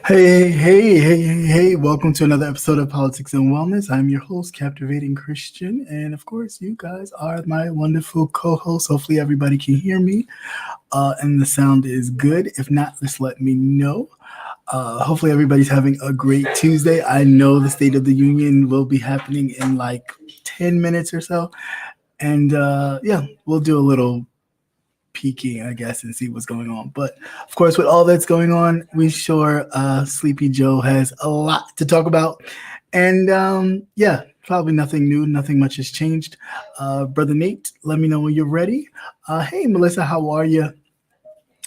Hey, welcome to another episode of Politics and Wellness. I'm your host, Captivating Christian. And of course, you guys are my wonderful co-hosts. Hopefully everybody can hear me and the sound is good. If not, just let me know. Hopefully everybody's having a great Tuesday. I know the State of the Union will be happening in like 10 minutes or so. And we'll do a little peeking, I guess, and see what's going on. But of course, with all that's going on, we sure Sleepy Joe has a lot to talk about. And probably nothing new, nothing much has changed. Brother Nate, let me know when you're ready. Hey, Melissa, how are you?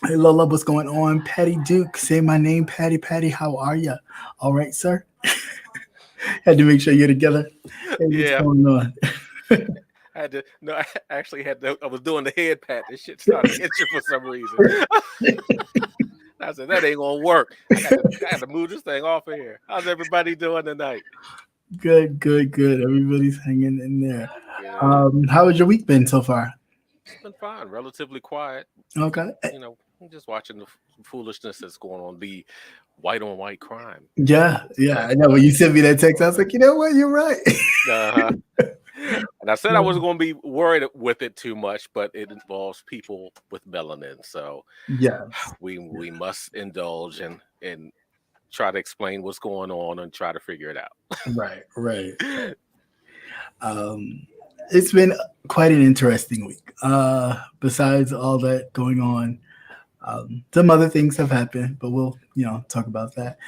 Hey, Lola, what's going on? Patty Duke, say my name, Patty, how are you? All right, sir. Had to make sure you're together. Hey, what's going on? I had to. No, I actually had to. I was doing the head pat. This shit started itching for some reason. I said that ain't gonna work. I had to move this thing off of here. How's everybody doing tonight? Good. Everybody's hanging in there. How has your week been so far? It's been fine. Relatively quiet. Okay. I'm just watching the foolishness that's going on. The white on white crime. Yeah. I know. When you sent me that text, I was like, you know what? You're right. And I said I wasn't going to be worried with it too much, but it involves people with melanin. So we must indulge and try to explain what's going on and try to figure it out. Right. It's been quite an interesting week. Besides all that going on, some other things have happened, but we'll talk about that.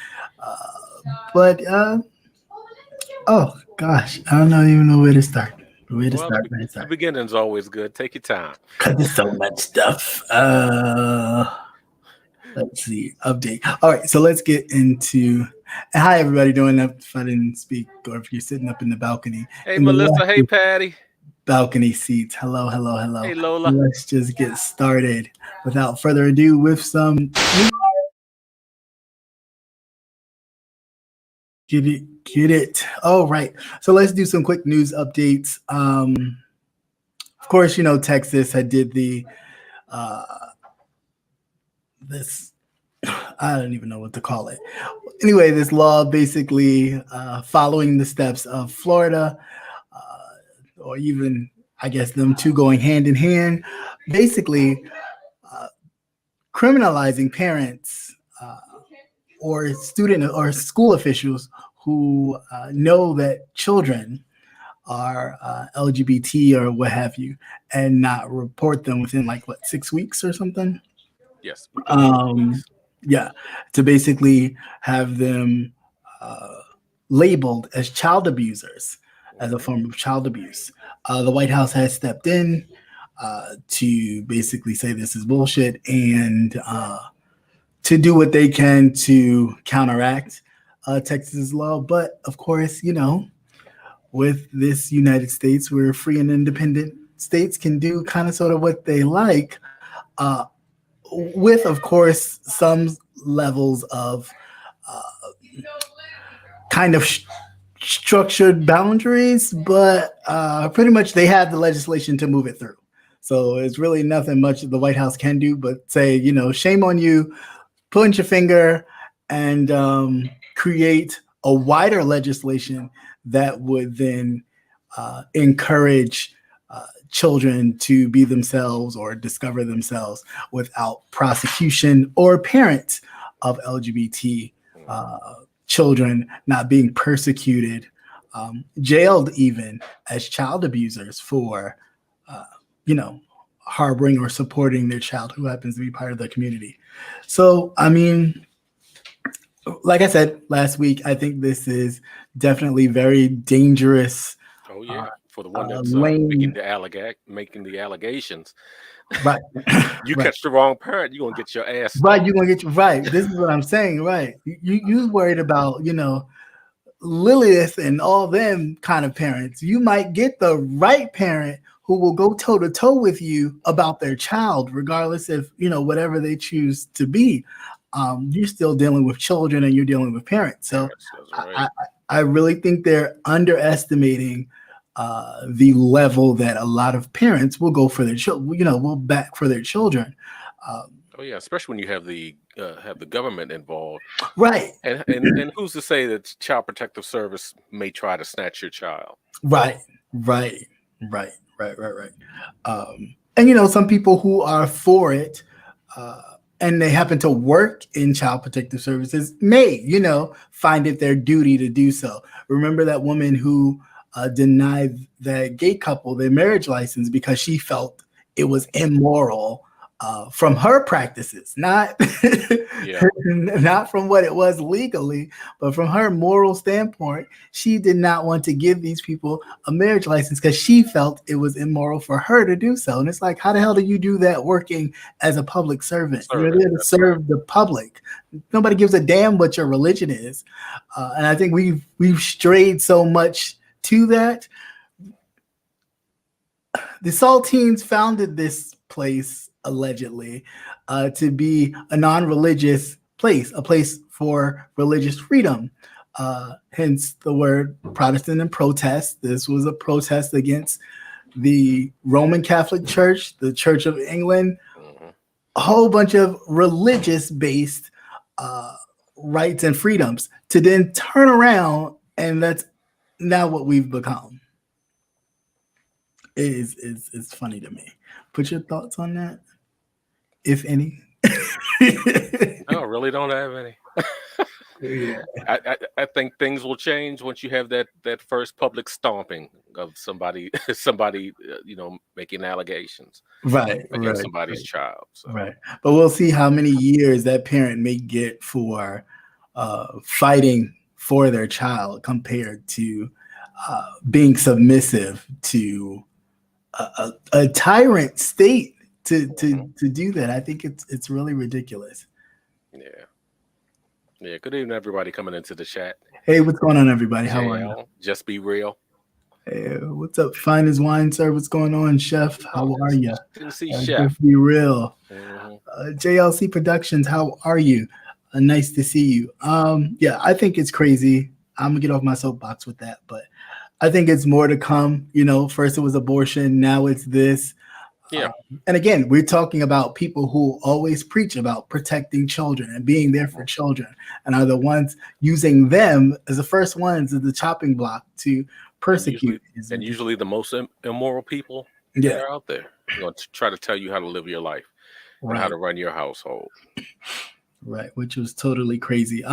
Oh gosh, I don't even know where to start. The beginning's always good. Take your time. Cause there's so much stuff. Let's see. Update. All right, so let's get into. Hi, everybody doing? If I didn't speak, or if you're sitting up in the balcony. Hey, Melissa. Hey, Patty. Balcony seats. Hello. Hey, Lola. Let's just get started without further ado with some. Get it. All right. So let's do some quick news updates. Of course, Texas had did the this. I don't even know what to call it. Anyway, this law basically following the steps of Florida, or even I guess them two going hand in hand, basically criminalizing parents or student or school officials who know that children are LGBT or what have you, and not report them within 6 weeks or something. Yes. To basically have them labeled as child abusers, as a form of child abuse. The White House has stepped in to basically say this is bullshit and to do what they can to counteract Texas's law. But of course, with this United States, we're free and independent. States can do kind of sort of what they like, with, of course, some levels of kind of structured boundaries, but pretty much they have the legislation to move it through. So it's really nothing much the White House can do but say, shame on you, point your finger, and create a wider legislation that would then encourage children to be themselves or discover themselves without prosecution, or parents of LGBT children not being persecuted, jailed even as child abusers for, harboring or supporting their child who happens to be part of the community. So, I mean, like I said last week, I think this is definitely very dangerous. Oh yeah, for the one that's making the allegations. Right. You catch the wrong parent, you're gonna get your ass. Right, you're gonna get right. This is what I'm saying. Right, you worried about Lilith and all them kind of parents. You might get the right parent who will go toe to toe with you about their child, regardless if whatever they choose to be. You're still dealing with children and you're dealing with parents. So right. I really think they're underestimating the level that a lot of parents will go for their children, will back for their children. Oh yeah, especially when you have the government involved. Right. And who's to say that Child Protective Service may try to snatch your child? Right. And some people who are for it, and they happen to work in child protective services may, find it their duty to do so. Remember that woman who denied that gay couple their marriage license because she felt it was immoral from her practices, not not from what it was legally, but from her moral standpoint. She did not want to give these people a marriage license because she felt it was immoral for her to do so. And it's like, how the hell do you do that working as a public servant? You're there to serve the public. Nobody gives a damn what your religion is. And I think we've strayed so much to that. The Saltines founded this place allegedly to be a non-religious place, a place for religious freedom. Hence the word Protestant and protest. This was a protest against the Roman Catholic Church, the Church of England, a whole bunch of religious-based rights and freedoms to then turn around, and that's now what we've become. Is funny to me. Put your thoughts on that, if any. I really don't have any. Yeah. I think things will change once you have that first public stomping of somebody making allegations against somebody's child. So. Right. But we'll see how many years that parent may get for fighting for their child compared to being submissive to a tyrant state to do that. I think it's really ridiculous. Yeah. Good evening, everybody coming into the chat. Hey, what's going on, everybody? How are you? Just be real. Hey, what's up? Fine as wine, sir. What's going on, Chef? How are you? Didn't see Chef. Just be real. JLC Productions. How are you? Nice to see you. Yeah, I think it's crazy. I'm gonna get off my soapbox with that, but I think it's more to come. First it was abortion, now it's this. Yeah. And again, we're talking about people who always preach about protecting children and being there for children, and are the ones using them as the first ones as the chopping block to persecute. And usually the most immoral people that are out there. To try to tell you how to live your life, and how to run your household. Right, which was totally crazy.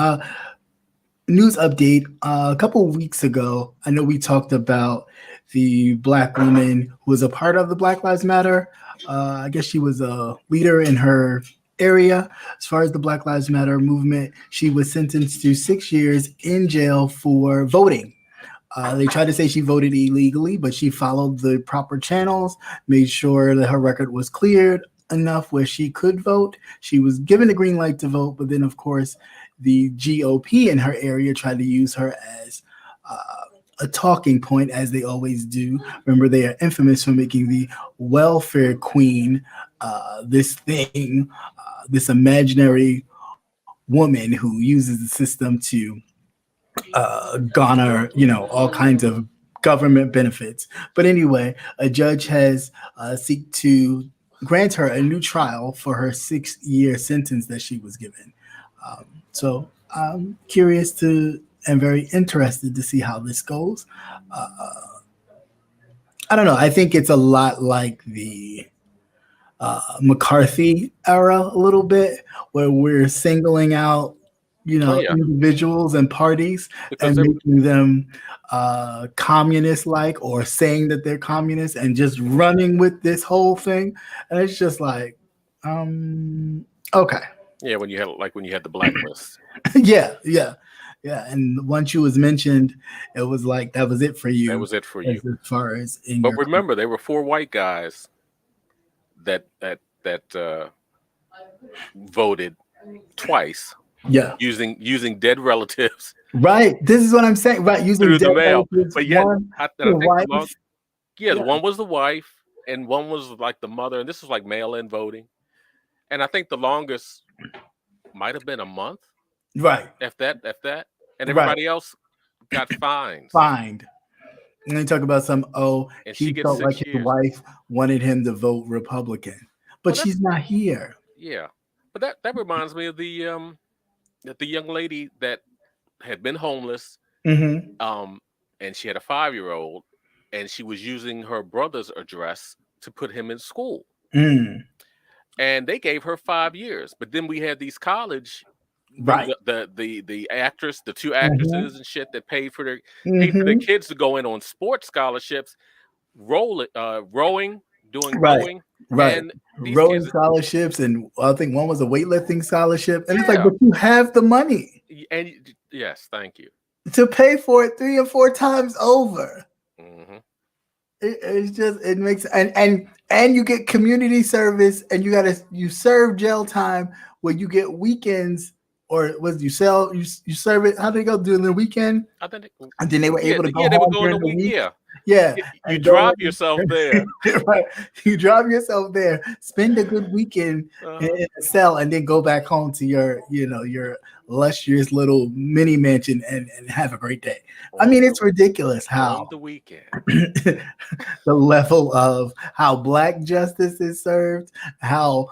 News update. A couple of weeks ago, I know we talked about the Black woman who was a part of the Black Lives Matter. I guess she was a leader in her area as far as the Black Lives Matter movement. She was sentenced to 6 years in jail for voting. They tried to say she voted illegally, but she followed the proper channels, made sure that her record was cleared enough where she could vote. She was given the green light to vote, but then, of course, the GOP in her area tried to use her as a talking point, as they always do. Remember, they are infamous for making the welfare queen this thing, this imaginary woman who uses the system to garner, all kinds of government benefits. But anyway, a judge has seek to grant her a new trial for her 6-year sentence that she was given. So I'm curious and very interested to see how this goes. I don't know. I think it's a lot like the McCarthy era a little bit, where we're singling out, individuals and parties and making them communist-like, or saying that they're communists and just running with this whole thing. And it's just like, okay. Yeah, when you had the blacklist. Yeah. And once you was mentioned, it was like that was it for you. That was it for you. As far as but remember, there were 4 white guys that voted twice. Yeah. Using dead relatives. Right. This is what I'm saying. Right. Using through dead the mail. relatives. But yeah, the one was the wife, and one was like the mother, and this was like mail-in voting. And I think the longest might have been a month. Right. If that. And everybody else got fined. And they talk about and he felt like his wife wanted him to vote Republican. But she's not here. Yeah. But that reminds me of the young lady that had been homeless, Mm-hmm. and she had a 5-year-old, and she was using her brother's address to put him in school. Mm. And they gave her 5 years. But then we had these college, remember Right. the actress, the two Mm-hmm. actresses and shit that paid for their Mm-hmm. kids to go in on sports scholarships, rowing, doing Right. rowing, Right. and these Rowing kids, scholarships, and I think one was a weightlifting scholarship. And it's like, yeah, but you have the money yes, thank you. to pay for it 3 or 4 times over. Hmm. It's just it makes and you get community service, and you serve jail time where you get weekends, or was you serve it, how did they go during the weekend, I think, and then they were able to go they were home going during the the week. week. Yeah, Yeah, you and go drop yourself there. right. You drive yourself there, spend a good weekend in a cell, and then go back home to your luxurious little mini mansion and have a great day. I mean, it's ridiculous how on the weekend. the level of how black justice is served, how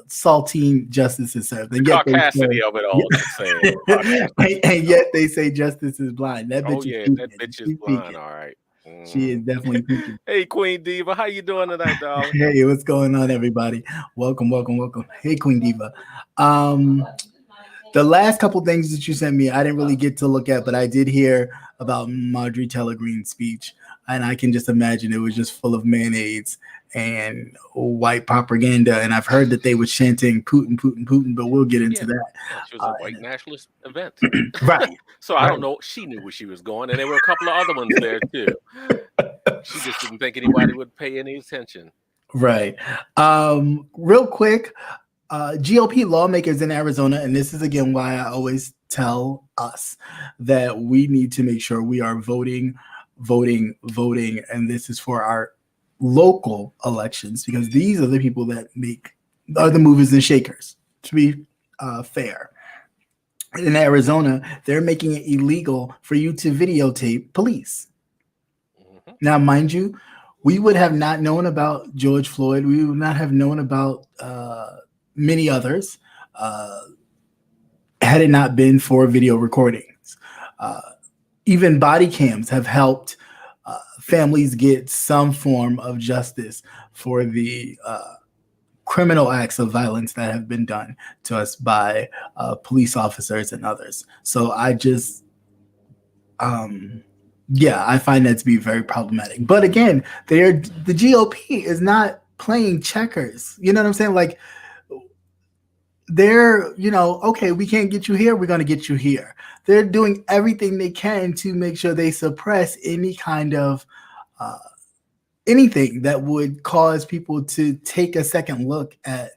saltine justice is served, and yet they Caucasity say, of it all. Just saying. and yet they say justice is blind. That Oh bitch is yeah, that peeking. bitch is She's blind. peeking. All right. She is definitely peeking. Hey, Queen Diva, how you doing tonight, darling? Hey, what's going on, everybody? Welcome, welcome, welcome. Hey, Queen Diva. The last couple things that you sent me, I didn't really get to look at, but I did hear about Marjorie Taylor Greene's speech, and I can just imagine it was just full of mayonnaise and white propaganda. And I've heard that they were chanting Putin, Putin, Putin, but we'll get into that. Yeah, she was a white nationalist event. Right. So I don't know. She knew where she was going, and there were a couple of other ones there too. She just didn't think anybody would pay any attention. Right. Real quick, GOP lawmakers in Arizona, and this is again why I always tell us that we need to make sure we are voting, and this is for our local elections, because these are the people that are the movers and shakers, to be fair. In Arizona, they're making it illegal for you to videotape police. Mm-hmm. Now, mind you, we would have not known about George Floyd. We would not have known about many others had it not been for video recordings. Even body cams have helped families get some form of justice for the criminal acts of violence that have been done to us by police officers and others. So I just, I find that to be very problematic. But again, the GOP is not playing checkers. You know what I'm saying? Like, they're, okay, we can't get you here, we're going to get you here. They're doing everything they can to make sure they suppress any kind of anything that would cause people to take a second look at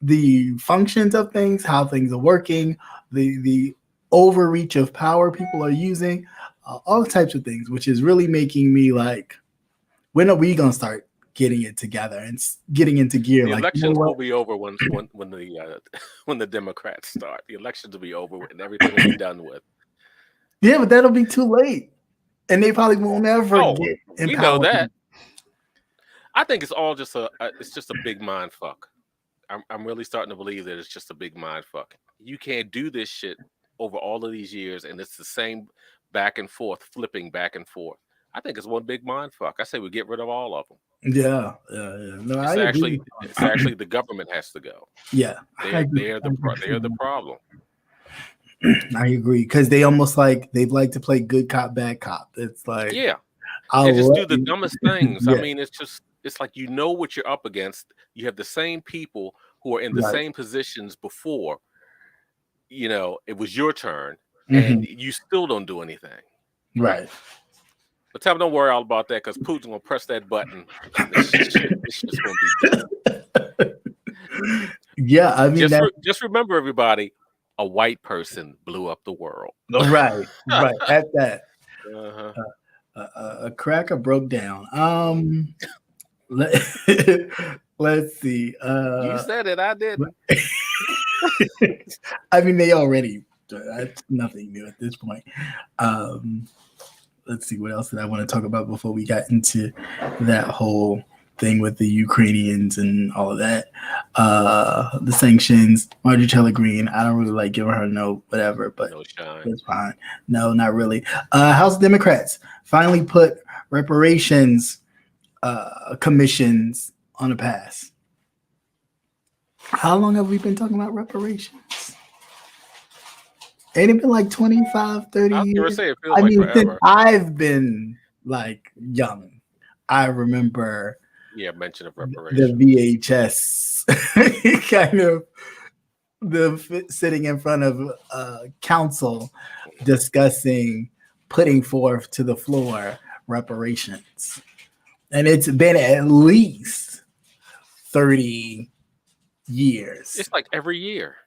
the functions of things, how things are working, the overreach of power people are using, all types of things, which is really making me like, when are we going to start getting it together and getting into gear? The like, elections will be over when the Democrats start. The elections will be over and everything will be done with. Yeah, but that'll be too late, and they probably won't ever get empowered. We know that. I think it's all just a big mind fuck. I'm really starting to believe that it's just a big mind fuck. You can't do this shit over all of these years, and it's the same back and forth, flipping back and forth. I think it's one big mind fuck. I say we get rid of all of them. Yeah. No, it's actually the government has to go. Yeah, they're the problem. I agree, because they almost they'd like to play good cop, bad cop. It's like, yeah, they just do the dumbest things. Yeah. I mean, it's like, what you're up against. You have the same people who are in the same positions before. It was your turn, and you still don't do anything. Right. But tell me, don't worry all about that, because Putin will press that button, and this shit's going to be done. Yeah, I mean, just remember, everybody, a white person blew up the world. Right. At that, a cracker broke down. Let's see. You said it, I didn't. I mean, they already. That's nothing new at this point. Let's see, what else did I want to talk about before we got into that whole thing with the Ukrainians and all of that. The sanctions, Marjorie Taylor Greene. I don't really like giving her no whatever, but No shine. it's fine. No, not really. House Democrats finally put reparations commissions on a pass. How long have we been talking about reparations? Ain't it been like 25, 30 years? Say, it feels like forever. Since I've been like young, I remember mention of reparations. The VHS kind of sitting in front of council discussing putting forth to the floor reparations. And it's been at least 30 years. It's like every year.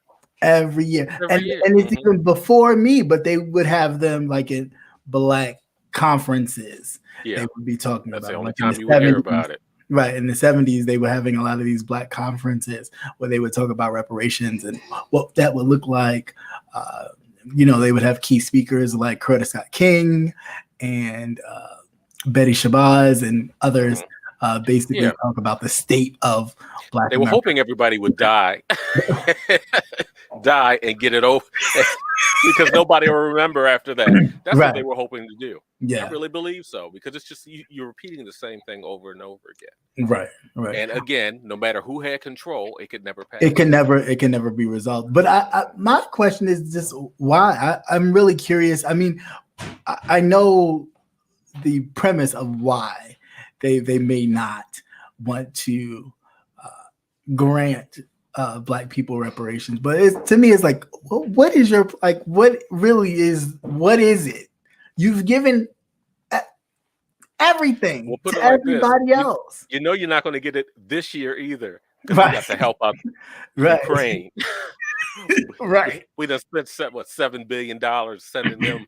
And it's even before me, but they would have them like in black conferences. Yeah. They would be talking That's about the only like time you would hear about it. Right. In the 70s, they were having a lot of these black conferences where they would talk about reparations and what that would look like. They would have key speakers like Curtis Scott King and Betty Shabazz and others basically talk about the state of Black They were hoping everybody would die and get it over because nobody will remember after that. That's what they were hoping to do. Yeah. I really believe so, because it's just you're repeating the same thing over and over again. Right. And again, no matter who had control, it could never pass. It can never be resolved. But my question is just why? I'm really curious. I mean, I know the premise of why they may not want to grant Black people reparations, but to me, it's like, what is it? You've given everything to everybody else. You're not going to get it this year either. Because we got to help out Ukraine. Right. We done spent $7 billion sending them.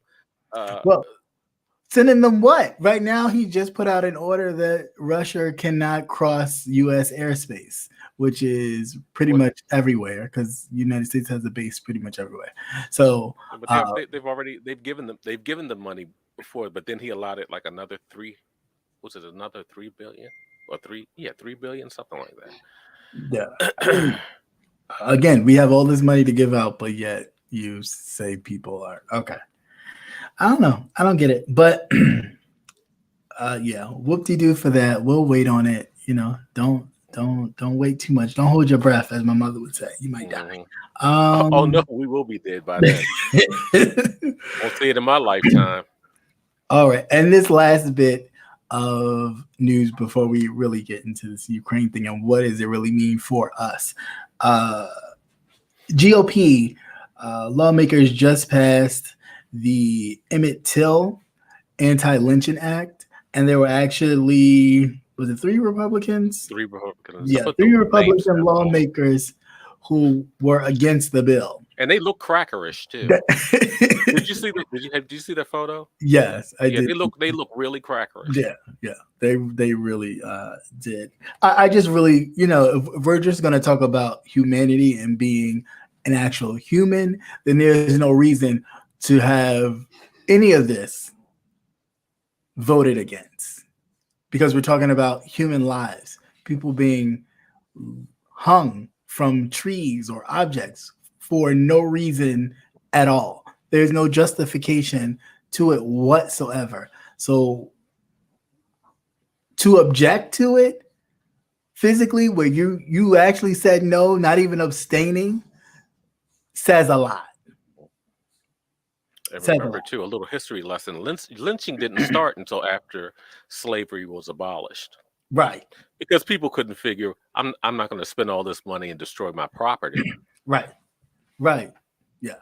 Sending them what? Right now, he just put out an order that Russia cannot cross U.S. airspace, which is pretty much everywhere because the United States has a base pretty much everywhere. So, but they've given them money before, but then he allotted like another $3 billion or $3 billion, something like that. Yeah. Again, we have all this money to give out, but yet you say people are okay. I don't know. I don't get it. But whoop-de-doo for that. We'll wait on it. Don't wait too much. Don't hold your breath, as my mother would say. You might die. Oh no, we will be dead by then. Won't see it in my lifetime. All right. And this last bit of news before we really get into this Ukraine thing and what does it really mean for us. GOP lawmakers just passed the Emmett Till Antilynching Act, and there were actually, was it 3 Republicans? 3 Republicans. Yeah, 3 Republican lawmakers who were against the bill. And they look crackerish too. Did you see that? Did you see that photo? Yes, I did. They look really crackerish. Yeah, they really did. I just really, if we're just going to talk about humanity and being an actual human, then there's no reason to have any of this voted against, because we're talking about human lives, people being hung from trees or objects for no reason at all. There's no justification to it whatsoever. So to object to it physically, where you actually said no, not even abstaining, says a lot. And remember, too, a little history lesson. Lynching didn't start until after slavery was abolished. Right. Because people couldn't figure, I'm not going to spend all this money and destroy my property. Right. Yeah.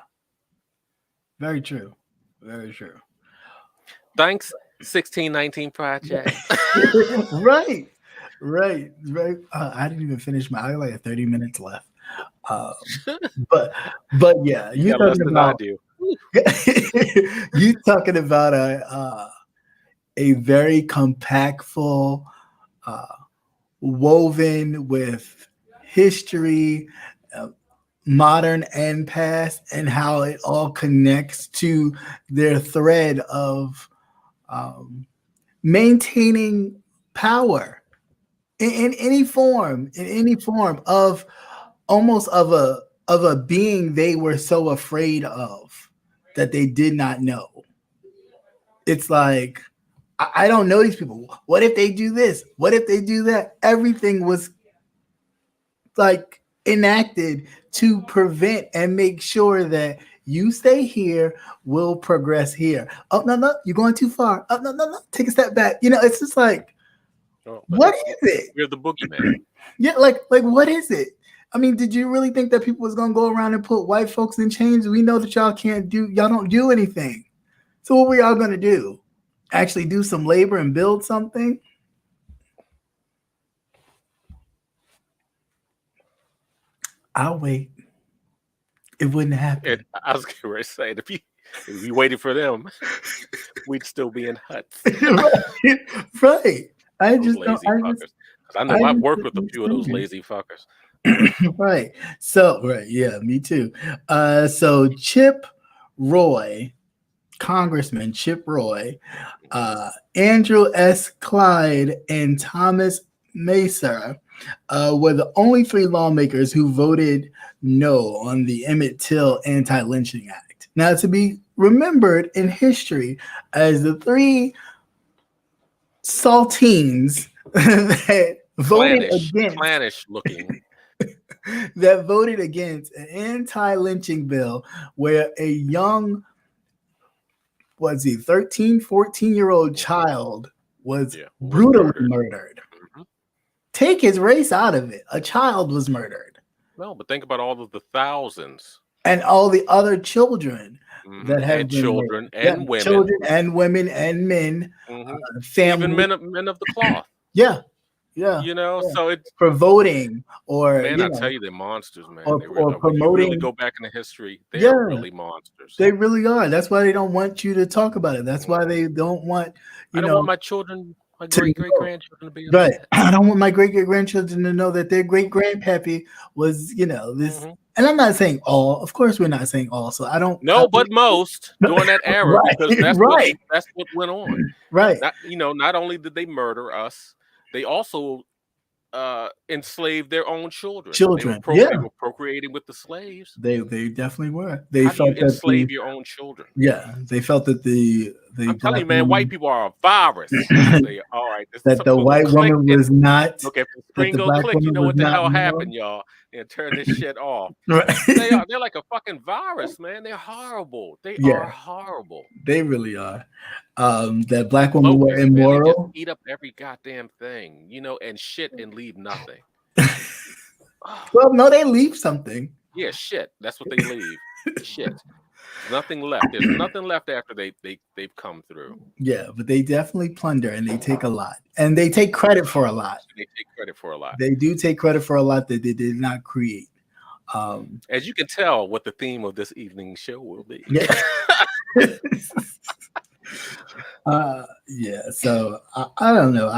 Very true. Thanks, 1619 Project. Right. I didn't even finish I had like 30 minutes left. But yeah, you're talking about you talking about a very compactful, woven with history, modern and past, and how it all connects to their thread of maintaining power in any form, of almost of a being they were so afraid of that they did not know. It's like, I don't know these people. What if they do this? What if they do that? Everything was like enacted to prevent and make sure that you stay here, we'll progress here. Oh, no, you're going too far. Oh, no, take a step back. It's just like, what is it? You're the boogeyman. Yeah, like what is it? I mean, did you really think that people was gonna go around and put white folks in chains? We know that y'all don't do anything. So what we all gonna do? Actually do some labor and build something? I'll wait. It wouldn't happen. I was going to say, if we waited for them, we'd still be in huts. Right. I know I've worked with a few of those lazy fuckers. Right. So, yeah, me too. So Chip Roy, Congressman Chip Roy, Andrew S. Clyde, and Thomas Macer were the only three lawmakers who voted no on the Emmett Till Anti-Lynching Act. Now, to be remembered in history as the three saltines that voted against an anti-lynching bill where a young 13, 14-year-old child was brutally murdered. Mm-hmm. Take his race out of it. A child was murdered. No, but think about all of the thousands. And all the other children that have and children and women. Children and women and men. Family. Even men of the cloth. Yeah. So it's for voting or I tell you, they're monsters, man. Or promoting. You really go back into history, they're really monsters. They really are. That's why they don't want you to talk about it. That's why they don't want I don't want my children, my great grandchildren to be right. I don't want my great grandchildren to know that their great grandpappy was, this. And I'm not saying all. Of course, we're not saying all. So I don't. No, but most during that era, because that's what went on. Right. Not only did they murder us, they also enslaved their own children. They were procreating with the slaves. They definitely were. How do you enslave your own children? Yeah, they felt that I'm telling you, man, white people are a virus. All right, that the white woman was not. Okay, if the screen go click, you know what the hell happened, y'all, and turn this shit off. Right. They're like a fucking virus, man. They're horrible. They are horrible. They really are. That black women were immoral. They just eat up every goddamn thing, and shit and leave nothing. Well, no, they leave something. Yeah, shit. That's what they leave. Shit. Nothing left. There's nothing left after they've come through. Yeah, but they definitely plunder and they take a lot. And they take credit for a lot. They do take credit for a lot that they did not create. As you can tell what the theme of this evening's show will be. Yeah. So I don't know.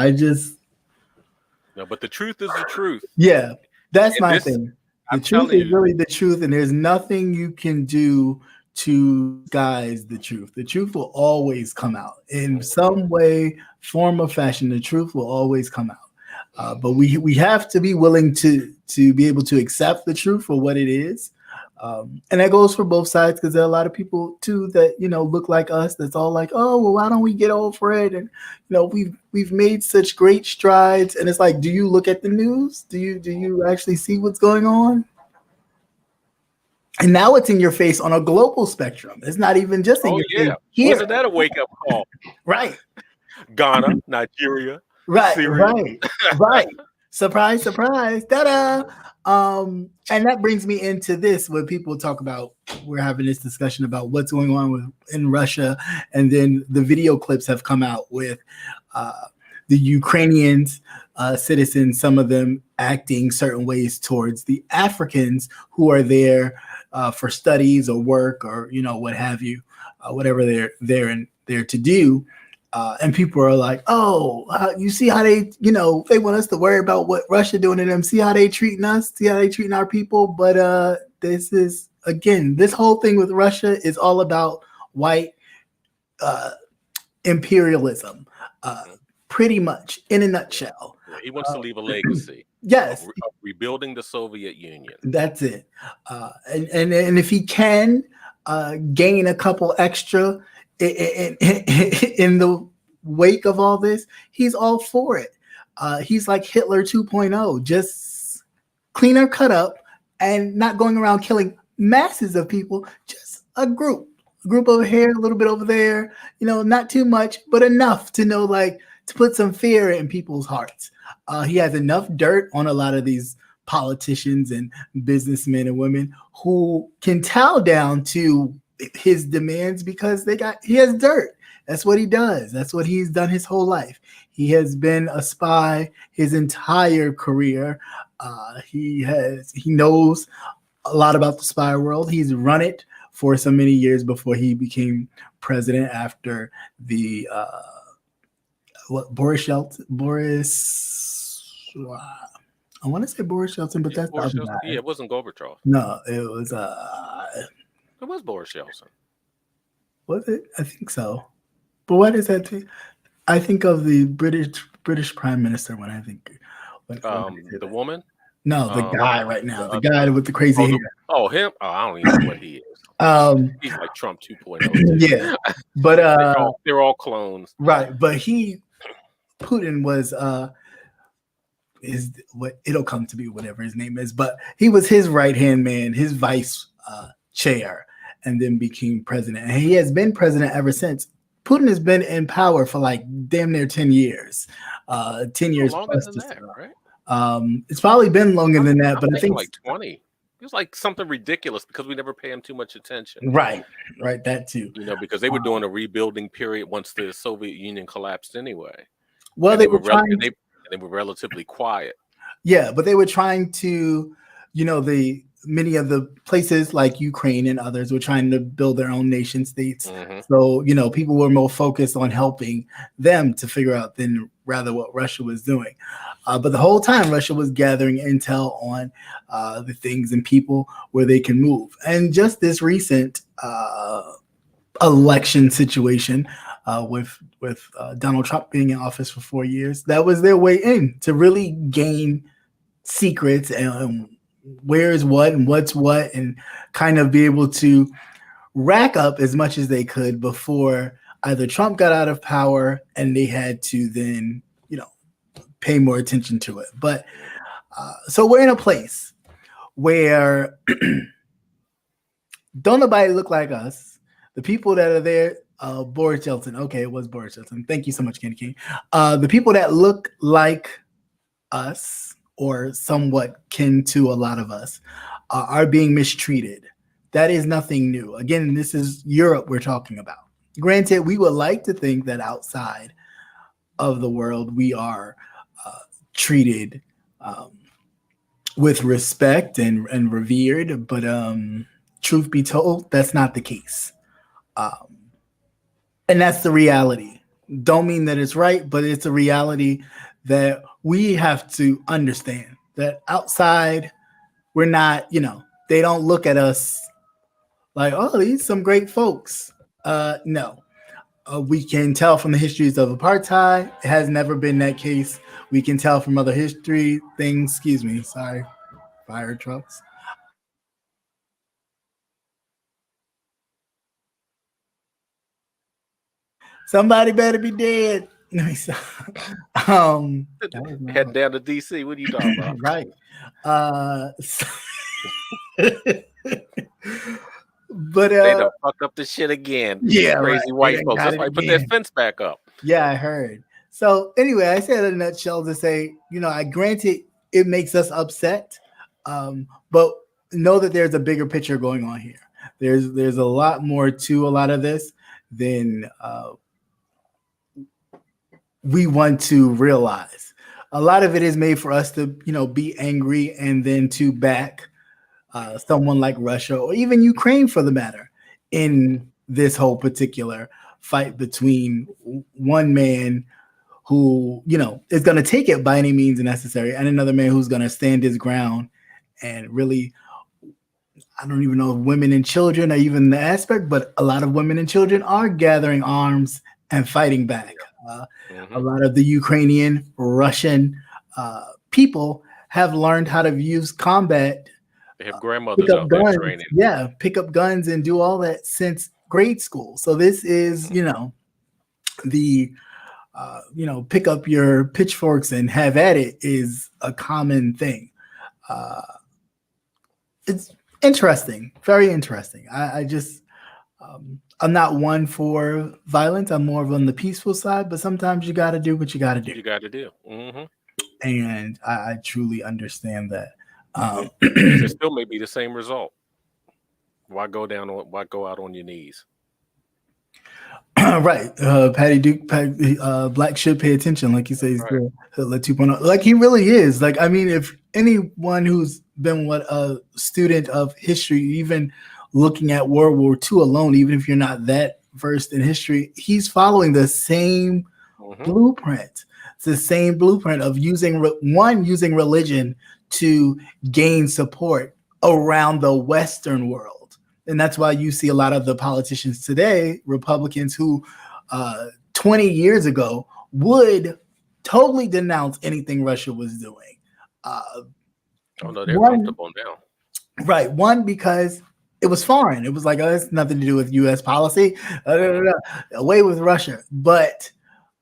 No, but the truth is the truth. Yeah, that's my thing. The truth is really the truth, and there's nothing you can do to guise the truth. The truth will always come out in some way, form, or fashion. The truth will always come out. But we have to be willing to be able to accept the truth for what it is. And that goes for both sides, because there are a lot of people too that look like us. That's all like, oh well, why don't we get over it? And we've made such great strides. And it's like, do you look at the news? Do you actually see what's going on? And now it's in your face on a global spectrum. It's not even just in your face here. Wasn't that a wake up call? Right. Ghana, Nigeria. Right. Syria. Right. Surprise, surprise. Ta-da. And that brings me into this, when people talk about, we're having this discussion about what's going on in Russia, and then the video clips have come out with the Ukrainians, citizens, some of them acting certain ways towards the Africans who are there for studies or work or what have you, whatever they're there to do. And people are like, oh, you see how they want us to worry about what Russia doing to them. See how they treating us, see how they treating our people. But this is, again, this whole thing with Russia is all about white imperialism, pretty much in a nutshell. He wants to leave a legacy. Yes, of rebuilding the Soviet Union. that's it. And if he can gain a couple extra in the wake of all this, he's all for it. He's like Hitler 2.0, just cleaner cut up and not going around killing masses of people, just a group over here, a little bit over there, not too much, but enough to know, like, to put some fear in people's hearts. He has enough dirt on a lot of these politicians and businessmen and women who can towel down to his demands because he has dirt. That's what he does. That's what he's done his whole life. He has been a spy his entire career. He knows a lot about the spy world. He's run it for so many years before he became president after the Boris Yeltsin. I want to say Boris Yeltsin, but that's Boris the other guy. Yeah, it wasn't Gorbachev. No, it was It was Boris Yeltsin. Was it? I think so. But what is that? I think of the British Prime Minister when I think the woman. No, the guy right now, the guy with the crazy hair. Him? Oh, I don't even know what he is. He's like Trump 2.0. Yeah, but they're all clones, right? But Putin was it'll come to be whatever his name is, but he was his right hand man, his vice chair, and then became president. And he has been president ever since. Putin has been in power for like damn near 10 years. 10 years longer plus. Than that, right? It's probably been longer than that, but I think like 20. It was like something ridiculous because we never pay him too much attention. Right, that too. Because they were doing a rebuilding period once the Soviet Union collapsed anyway. Well, they were relatively quiet. Yeah, but they were trying to, many of the places like Ukraine and others were trying to build their own nation states. Mm-hmm. So, people were more focused on helping them to figure out than rather what Russia was doing. But the whole time Russia was gathering intel on the things and people where they can move. And just this recent election situation with Donald Trump being in office for 4 years, that was their way in to really gain secrets and where is what and what's what, and kind of be able to rack up as much as they could before either Trump got out of power and they had to then, pay more attention to it. But so we're in a place where don't nobody look like us. The people that are there, Boris Yeltsin. Okay, it was Boris Yeltsin. Thank you so much, Kenny King. The people that look like us, or somewhat kin to a lot of us, are being mistreated. That is nothing new. Again, this is Europe we're talking about. Granted, we would like to think that outside of the world we are treated with respect and revered, but truth be told, that's not the case. And that's the reality. Don't mean that it's right, but it's a reality that we have to understand that outside we're not, they don't look at us like, oh, these some great folks. No. We can tell from the histories of apartheid, it has never been that case. We can tell from other history things, sorry, fire trucks. Somebody better be dead. Nice. Heading down to DC. What are you talking about? Right. But they done fucked up the shit again. Yeah, crazy white folks. That's why I put that fence back up. Yeah, I heard. So anyway, I said in a nutshell to say, I granted it makes us upset, but know that there's a bigger picture going on here. There's a lot more to a lot of this than we want to realize. A lot of it is made for us to, be angry and then to back someone like Russia or even Ukraine for the matter in this whole particular fight between one man who, is going to take it by any means necessary and another man who's going to stand his ground and really, I don't even know if women and children are even the aspect, but a lot of women and children are gathering arms and fighting back. A lot of the Ukrainian, Russian people have learned how to use combat. They have pick grandmothers up out there guns, training. yeah, pick up guns and do all that since grade school. So this is, the pick up your pitchforks and have at it is a common thing. It's interesting, very interesting. I just I'm not one for violence. I'm more of on the peaceful side, but sometimes you got to do what you got to do. You got to do. Mm-hmm. And I truly understand that. It still may be the same result. Why go out on your knees? Right. Patty Duke, Black should pay attention. Like you say, he's Right. Hitler 2.0. Like he really is. Like, I mean, if anyone who's been a student of history, even looking at World War II alone, even if you're not that versed in history, he's following the same blueprint. It's the same blueprint of using religion to gain support around the Western world. And that's why you see a lot of the politicians today, Republicans, who 20 years ago would totally denounce anything Russia was doing. Oh, no, they're comfortable now. Right. One, because it was foreign. It was like, oh, it's nothing to do with U.S. policy. Away with Russia. But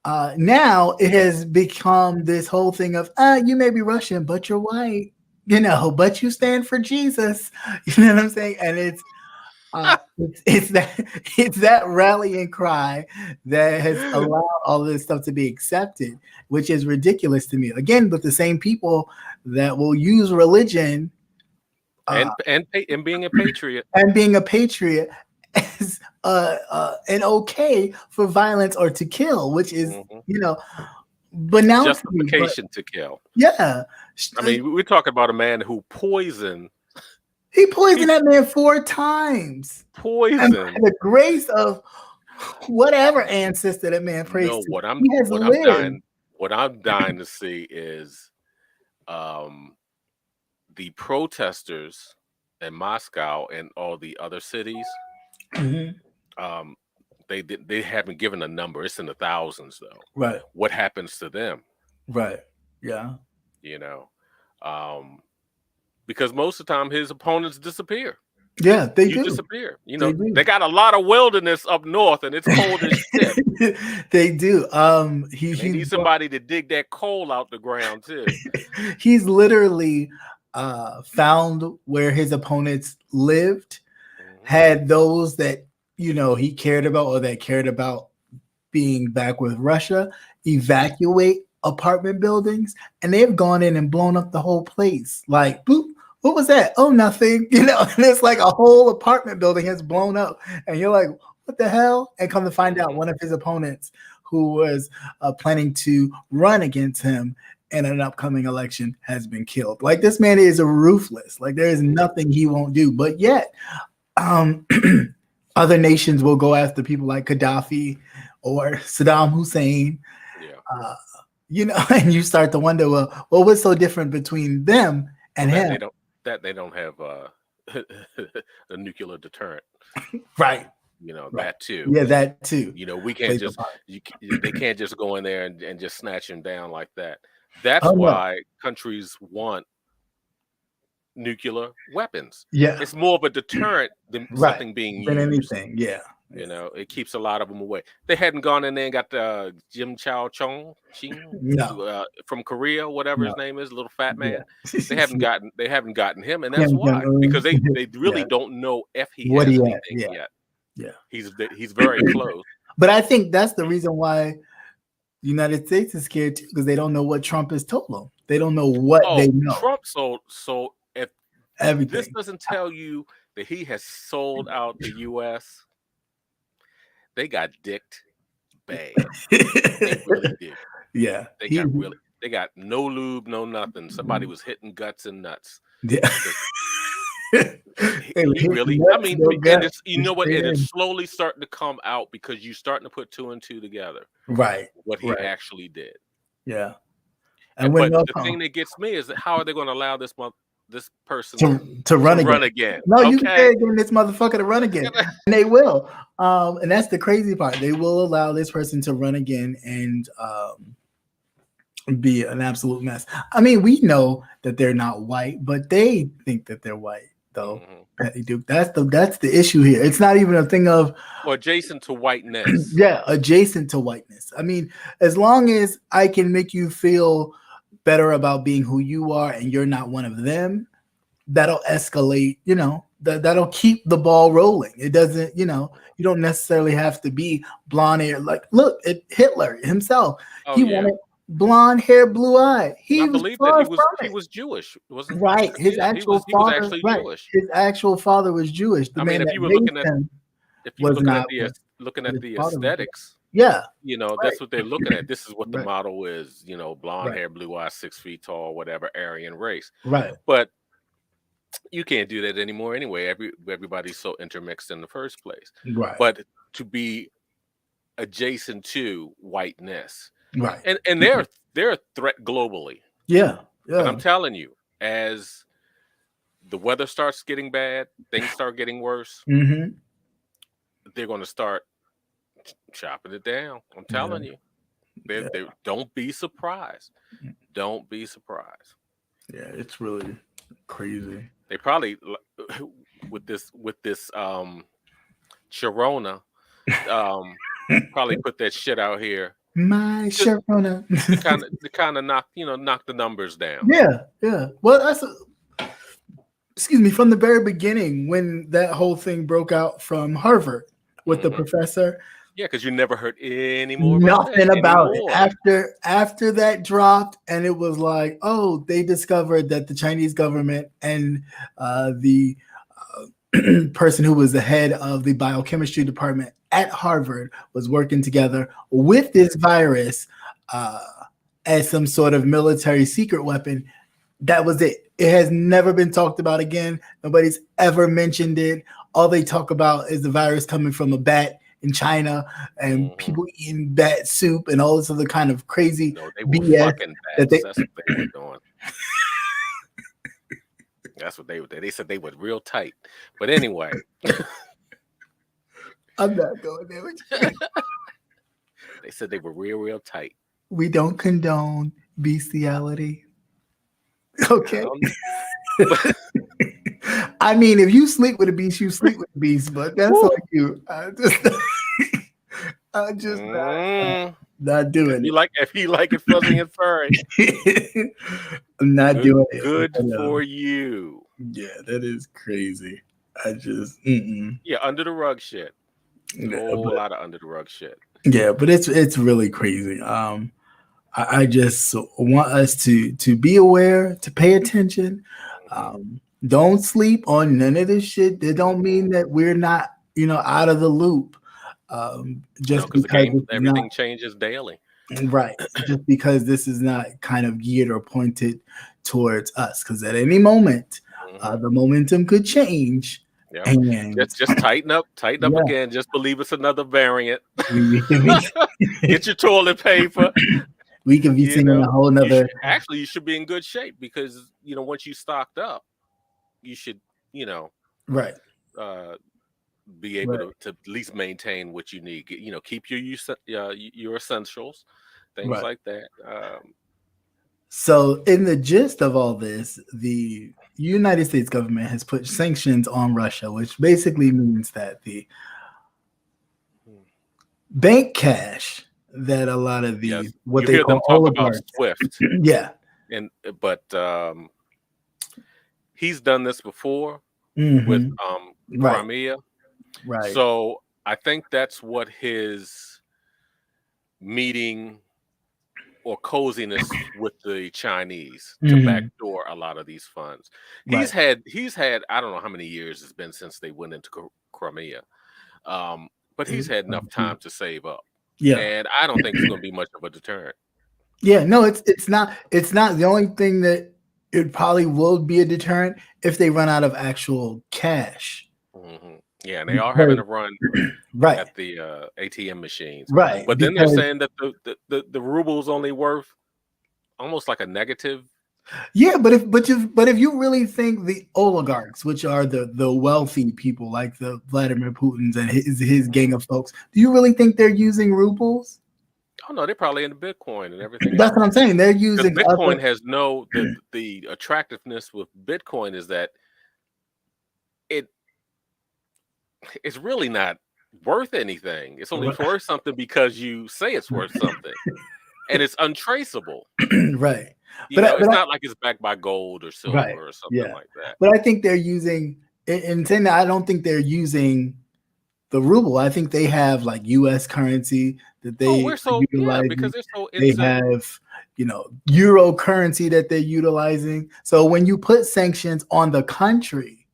now it has become this whole thing of, you may be Russian, but you're white, but you stand for Jesus. You know what I'm saying? And it's that rallying cry that has allowed all this stuff to be accepted, which is ridiculous to me. Again, but the same people that will use religion and being a patriot as an okay for violence or to kill, which is but now justification to kill. Yeah, I mean, we're talking about a man who poisoned. He poisoned that man 4 times. Poison. And the grace of whatever ancestor that man prays to. What I'm dying to see is the protesters in Moscow and all the other cities. Mm-hmm. They haven't given a number. It's in the thousands, though. Right. What happens to them? Right. Yeah. Because most of the time his opponents disappear. Yeah, they do. Disappear. They got a lot of wilderness up north, and it's cold as shit. They do. He needs somebody to dig that coal out the ground too. He's literally found where his opponents lived, had those that he cared about or that cared about being back with Russia, evacuate apartment buildings, and they've gone in and blown up the whole place. Like, boop, what was that? Oh, nothing. And it's like a whole apartment building has blown up, and you're like, what the hell? And come to find out, one of his opponents who was planning to run against him in an upcoming election has been killed. Like, this man is ruthless. Like, there is nothing he won't do. But yet, other nations will go after people like Gaddafi or Saddam Hussein. Yeah. And you start to wonder, well, what's so different between them and him? They don't have a nuclear deterrent. Right. That too. Yeah, that too. We can't they can't just go in there and just snatch him down like that. That's why countries want nuclear weapons. Yeah. It's more of a deturant than something being used. Than anything, yeah. It keeps a lot of them away. They hadn't gone in there and got the Jim Chow Chong from Korea, whatever his name is, little fat man. Yeah. They haven't gotten him, and that's why, because they really don't know if he has anything yet. Yeah, he's very close. But I think that's the reason why the United States is scared too, because they don't know what Trump has told them. They don't know what they know. Trump sold. So if everything, this doesn't tell you that he has sold out the U.S., they got dicked bad. They really did. Yeah, they got no lube, no nothing. Somebody was hitting guts and nuts. Yeah. He really, I mean, and it's, what? And it's slowly starting to come out because you're starting to put 2 and 2 together. Right. What he actually did. Yeah. But the thing that gets me is that how are they going to allow this person to run again? No, you can't get this motherfucker to run again. And they will. And that's the crazy part. They will allow this person to run again. And be an absolute mess. I mean, we know that they're not white, but they think that they're white, though. Patty Duke. That's the issue here. It's not even a thing of or adjacent to whiteness. yeah, adjacent to whiteness. I mean, as long as I can make you feel better about being who you are and you're not one of them, that'll escalate, that'll keep the ball rolling. It doesn't, you don't necessarily have to be blonde hair. Like, look at Hitler himself. He wanted blonde hair, blue eye. I believe that he was Jewish, wasn't right? He was actually Jewish. His actual father was Jewish. The man if that you were looking at looking at the aesthetics, yeah, that's what they're looking at. This is what the Right. model is. Blonde Right. hair, blue eyes, 6 feet tall, whatever, Aryan race. right. But you can't do that anymore anyway. Everybody's so intermixed in the first place. Right. But to be adjacent to whiteness, Right. and they're a threat globally. Yeah. And I'm telling you, as the weather starts getting bad, things start getting worse, Mm-hmm. they're going to start chopping it down. I'm telling you. They don't be surprised. Don't be surprised. Yeah, it's really crazy. They probably with this Sharona probably put that shit out here. My Sharona. to kind of knock the numbers down. Yeah. Well, excuse me, from the very beginning when that whole thing broke out from Harvard with the professor. Yeah, because you never heard any more nothing about it after that dropped, and it was like, oh, they discovered that the Chinese government and the person who was the head of the biochemistry department at Harvard was working together with this virus as some sort of military secret weapon. That was it. It has never been talked about again. Nobody's ever mentioned it. All they talk about is the virus coming from a bat in China and people eating bat soup and all this other kind of crazy BS that that's what they were doing. That's what they were. They said they were real tight. But anyway, I'm not going there with you. They said they were real tight. We don't condone bestiality. Okay. I mean, if you sleep with a beast, you sleep with a beast, but that's on you. I just not doing it. If you like it fuzzy and furry, I'm not doing it. Good for you. Yeah, that is crazy. I just under the rug shit. A whole lot of under the rug shit. Yeah, but it's really crazy. I just want us to be aware, to pay attention. Don't sleep on none of this shit. That don't mean that we're not, out of the loop. Just because everything changes daily. Right. Just because this is not kind of geared or pointed towards us. Because at any moment, the momentum could change. Yeah. And just tighten up again. Just believe it's another variant. Get your toilet paper. We could be singing a whole nother. You should be in good shape because once you stocked up, you should right be able to at least maintain what you need. Keep your essentials, things like that. So, in the gist of all this, the United States government has put sanctions on Russia, which basically means that the bank cash that a lot of these what they call oligarchs, SWIFT, but he's done this before with Crimea, right? So I think that's what his meeting or coziness with the Chinese to backdoor a lot of these funds. He's had I don't know how many years it's been since they went into Crimea, but he's had enough time to save up. Yeah, and I don't think it's going to be much of a deterrent. Yeah, no, it's not. It's not. The only thing that it probably will be a deterrent if they run out of actual cash. Yeah, and they are having to run at the ATM machines. Right, but then they're saying that the ruble is only worth almost like a negative. Yeah, but if you really think the oligarchs, which are the wealthy people like the Vladimir Putin's and his gang of folks, do you really think they're using rubles? Oh no, they're probably into Bitcoin and everything That's what else. I'm saying. They're Because using Bitcoin other has the attractiveness with Bitcoin is that it it's really not worth anything. It's only worth something because you say it's worth something, and it's untraceable. right. You But know, it's I, not like it's backed by gold or right. silver or something Yeah. like that. But I think they're using in saying that I don't think they're using the ruble. I think they have like US currency that Oh, they we're are so utilizing. because they're so They into. have, euro currency that they're utilizing. So when you put sanctions on the country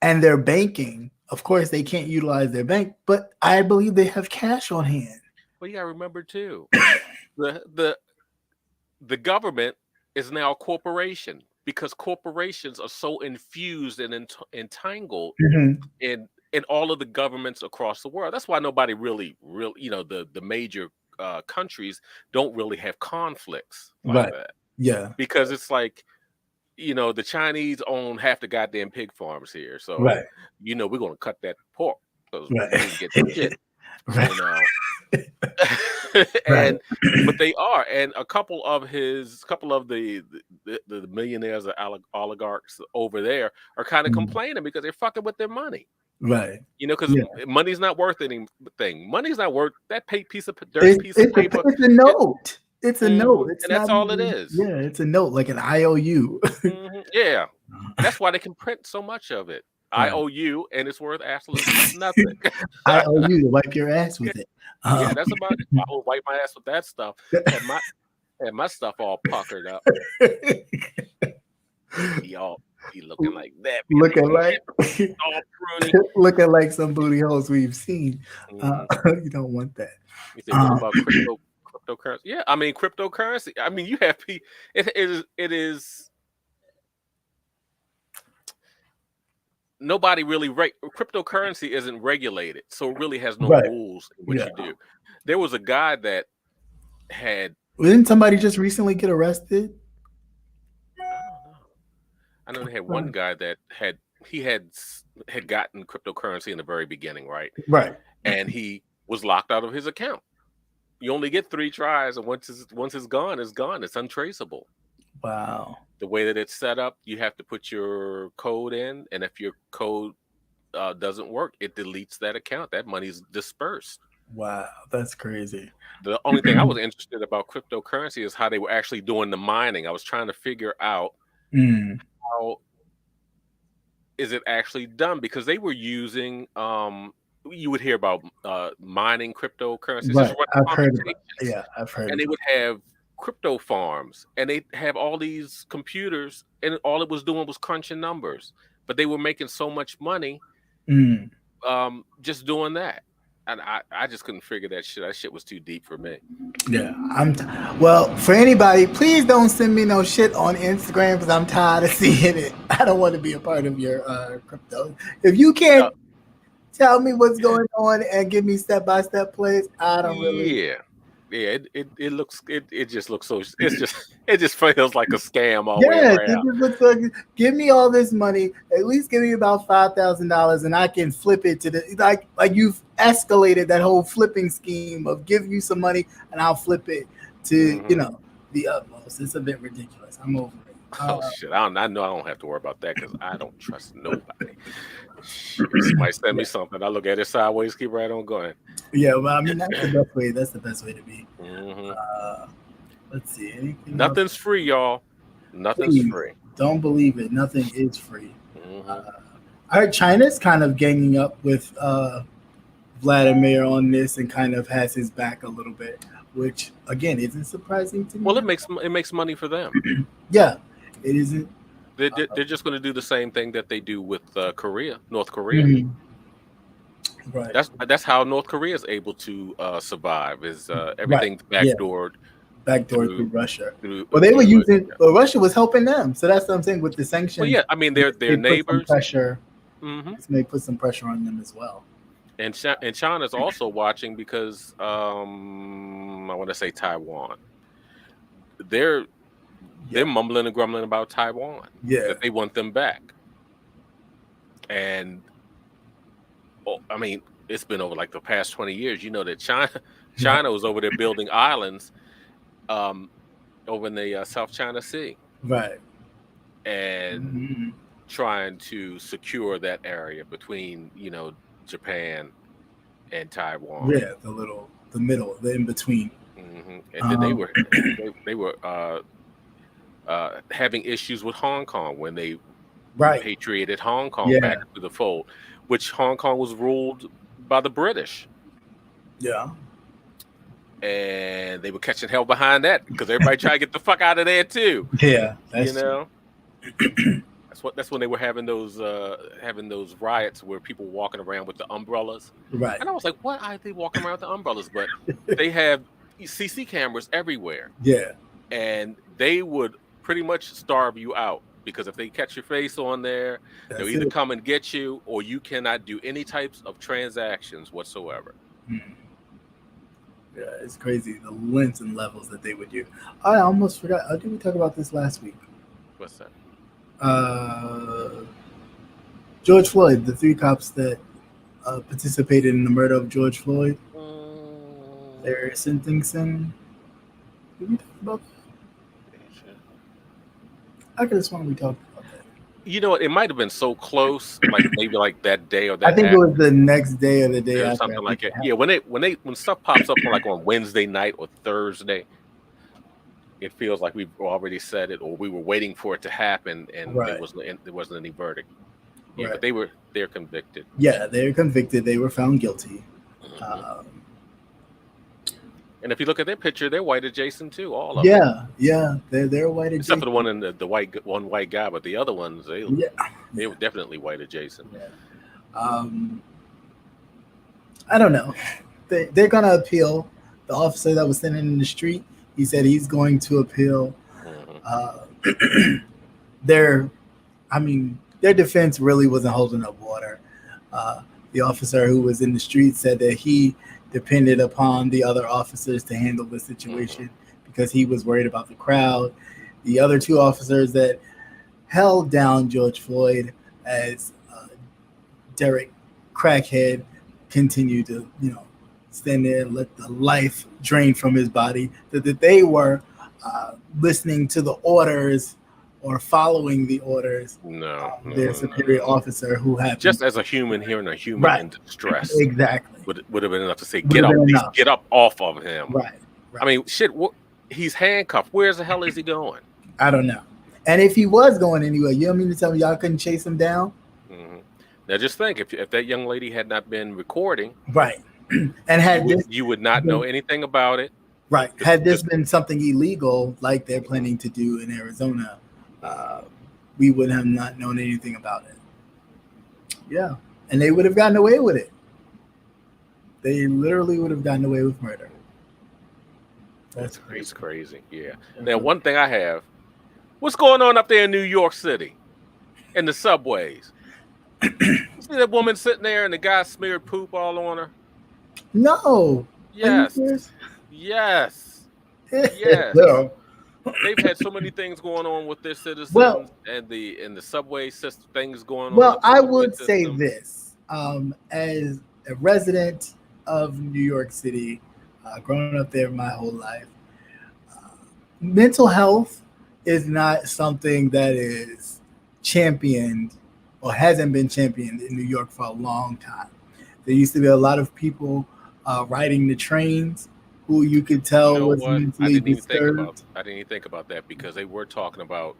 and their banking, of course they can't utilize their bank, but I believe they have cash on hand. Well, you gotta remember too, the the government is now a corporation because corporations are so infused and entangled in all of the governments across the world. That's why nobody really, the major countries don't really have conflicts like Right. that Yeah. because it's like, the Chinese own half the goddamn pig farms here, so Right. we're gonna cut that pork because we Right. ain't getting shit, Right. you know. Right. But they are, and a couple of the millionaires or oligarchs over there are kind of complaining because they're fucking with their money. Right. Because Yeah. money's not worth anything. Money's not worth that piece of dirty piece of paper. It's a note. It's a note. It's And that's not all it even, is. yeah, it's a note, like an IOU. Yeah, and that's why they can print so much of it. I Right. owe you, and it's worth absolutely nothing. I owe you to wipe your ass with it. Yeah, that's about it. I will wipe my ass with that stuff. Had my stuff all puckered up. Y'all be looking like that. looking like all pruny. looking like some booty holes we've seen. You don't want that. You say, what about cryptocurrency? Yeah, I mean cryptocurrency. I mean, you have it is nobody really cryptocurrency isn't regulated, so it really has no rules in what you do. There was a guy that had. Didn't somebody just recently get arrested? I know they had one guy that had gotten cryptocurrency in the very beginning, right? Right. And he was locked out of his account. You only get 3 tries, and once it's gone, it's gone. It's untraceable. Wow. The way that it's set up, you have to put your code in, and if your code doesn't work, it deletes that account. That money's dispersed. Wow, that's crazy. The only thing I was interested about cryptocurrency is how they were actually doing the mining. I was trying to figure out how is it actually done, because they were using you would hear about mining cryptocurrencies. Right. I've heard about it. Yeah, I've heard. And they would have crypto farms, and they have all these computers, and all it was doing was crunching numbers, but they were making so much money just doing that. And I just couldn't figure that shit. That shit was too deep for me. Yeah, well, for anybody, please don't send me no shit on Instagram because I'm tired of seeing it. I don't want to be a part of your crypto. If you can't tell me what's going on and give me step-by-step plays, I don't really. Yeah, it looks it just looks so it just feels like a scam all the way around. It just looks like, give me all this money, at least give me about $5,000 and I can flip it to the like you've escalated that whole flipping scheme of give you some money and I'll flip it to the utmost. It's a bit ridiculous. I'm over it. Shit, I know I don't have to worry about that because I don't trust nobody. Somebody send me something, I look at it sideways, keep right on going. Yeah, well, I mean that's the best way. That's the best way to be. Let's see. Anything Nothing's free, y'all. Nothing's free. Don't believe it. Nothing is free. I heard China's kind of ganging up with Vladimir on this and kind of has his back a little bit, which again isn't surprising to me. Well, it makes money for them. Yeah, it isn't. They're just going to do the same thing that they do with North Korea. Right. That's how North Korea is able to survive. Is everything's backdoored through Russia. Well, they were using. Well, Russia was helping them, so that's what I'm saying with the sanctions. Well, yeah, I mean they're neighbors. Pressure. They put some pressure on them as well. And China's also watching because I want to say Taiwan. They're mumbling and grumbling about Taiwan. Yeah, that they want them back. And I mean, it's been over like the past 20 years. You know that China was over there building islands over in the South China Sea Right. and trying to secure that area between, Japan and Taiwan. Yeah, the middle, the in between. And then they were having issues with Hong Kong when they repatriated Hong Kong back into the fold, which Hong Kong was ruled by the British. Yeah. And they were catching hell behind that because everybody tried to get the fuck out of there too. Yeah, that's true. That's when they were having those riots where people walking around with the umbrellas. Right. And I was like, what are they walking around with the umbrellas? But they have CC cameras everywhere. Yeah. And they would pretty much starve you out because if they catch your face on there, they'll either come and get you or you cannot do any types of transactions whatsoever. Yeah, it's crazy the lengths and levels that they would do. I almost forgot. Did we talk about this last week? What's that? George Floyd, the 3 cops that participated in the murder of George Floyd. Their sentencing. Did we talk about that? I could have sworn we talked about that. You know what? It might have been so close, like maybe like that day or that. I think it was the next day or the day after. Something like it. Yeah, when stuff pops up like on Wednesday night or Thursday, it feels like we've already said it or we were waiting for it to happen and there wasn't any verdict. Yeah, but they're convicted. Yeah, they're convicted. They were found guilty. And if you look at their picture, they're white adjacent too. All of them. Yeah, they're white adjacent. Except for the one in the white guy, but the other ones they were definitely white adjacent. Yeah. I don't know. They're gonna appeal. The officer that was standing in the street, he said he's going to appeal. Their defense really wasn't holding up water. The officer who was in the street said that he depended upon the other officers to handle the situation because he was worried about the crowd. The other 2 officers that held down George Floyd as Derek Crackhead continued to, stand there and let the life drain from his body, that they were listening to the orders or following the orders. Their superior officer who had just as a human hearing a human in distress. Exactly. Would have been enough to say, get up off of him. Right. I mean, shit, he's handcuffed. Where the hell is he going? I don't know. And if he was going anywhere, you don't mean to tell me y'all couldn't chase him down? Now just think, if that young lady had not been recording. Right. And you would not know anything about it. Right. Had this been something illegal like they're planning to do in Arizona, we would have not known anything about it. Yeah. And they would have gotten away with it. They literally would have gotten away with murder. That's crazy. It's crazy. Yeah. Now, one thing I have, what's going on up there in New York City in the subways? See that woman sitting there and the guy smeared poop all on her? No. Yes. Yes. Yes. No. They've had so many things going on with their citizens and the subway system things going on. Well, I would say this, as a resident of New York City, growing up there my whole life, mental health is not something that is championed or hasn't been championed in New York for a long time. There used to be a lot of people riding the trains who you could tell was mentally disturbed. I didn't even think about that because they were talking about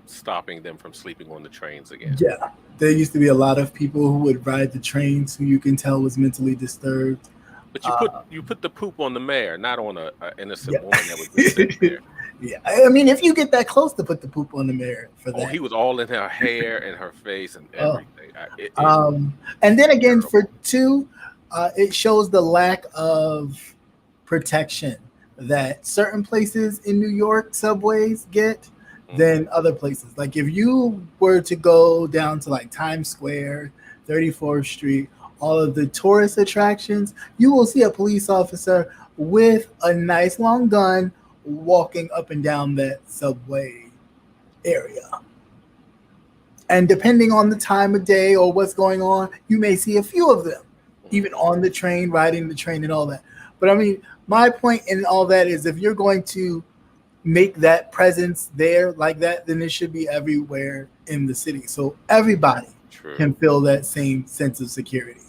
stopping them from sleeping on the trains again. Yeah, there used to be a lot of people who would ride the trains who you can tell was mentally disturbed. But you put the poop on the mayor, not on an innocent woman that was just sitting there. Yeah, I mean, if you get that close to put the poop on the mayor for that. Oh, he was all in her hair and her face and everything. And then again, for 2, it shows the lack of protection that certain places in New York subways get than other places. Like if you were to go down to like Times Square, 34th Street, all of the tourist attractions, you will see a police officer with a nice long gun walking up and down that subway area. And depending on the time of day or what's going on, you may see a few of them. even on the train, riding the train and all that. But I mean, my point in all that is if you're going to make that presence there like that, then it should be everywhere in the city. So everybody can feel that same sense of security.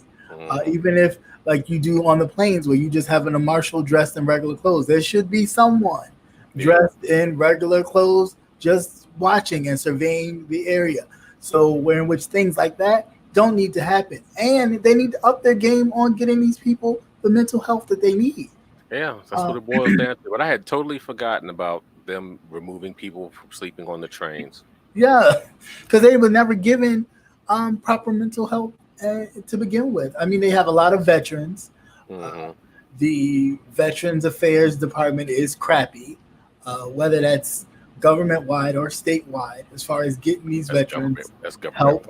Even if like you do on the planes where you just having a marshal dressed in regular clothes, there should be someone dressed in regular clothes just watching and surveying the area. So where in which things like that don't need to happen. And they need to up their game on getting these people the mental health that they need. Yeah, that's what it boils down to. But I had totally forgotten about them removing people from sleeping on the trains. Yeah, because they were never given proper mental health to begin with. I mean, they have a lot of veterans. The Veterans Affairs Department is crappy, whether that's government-wide or statewide, as far as getting these veterans help.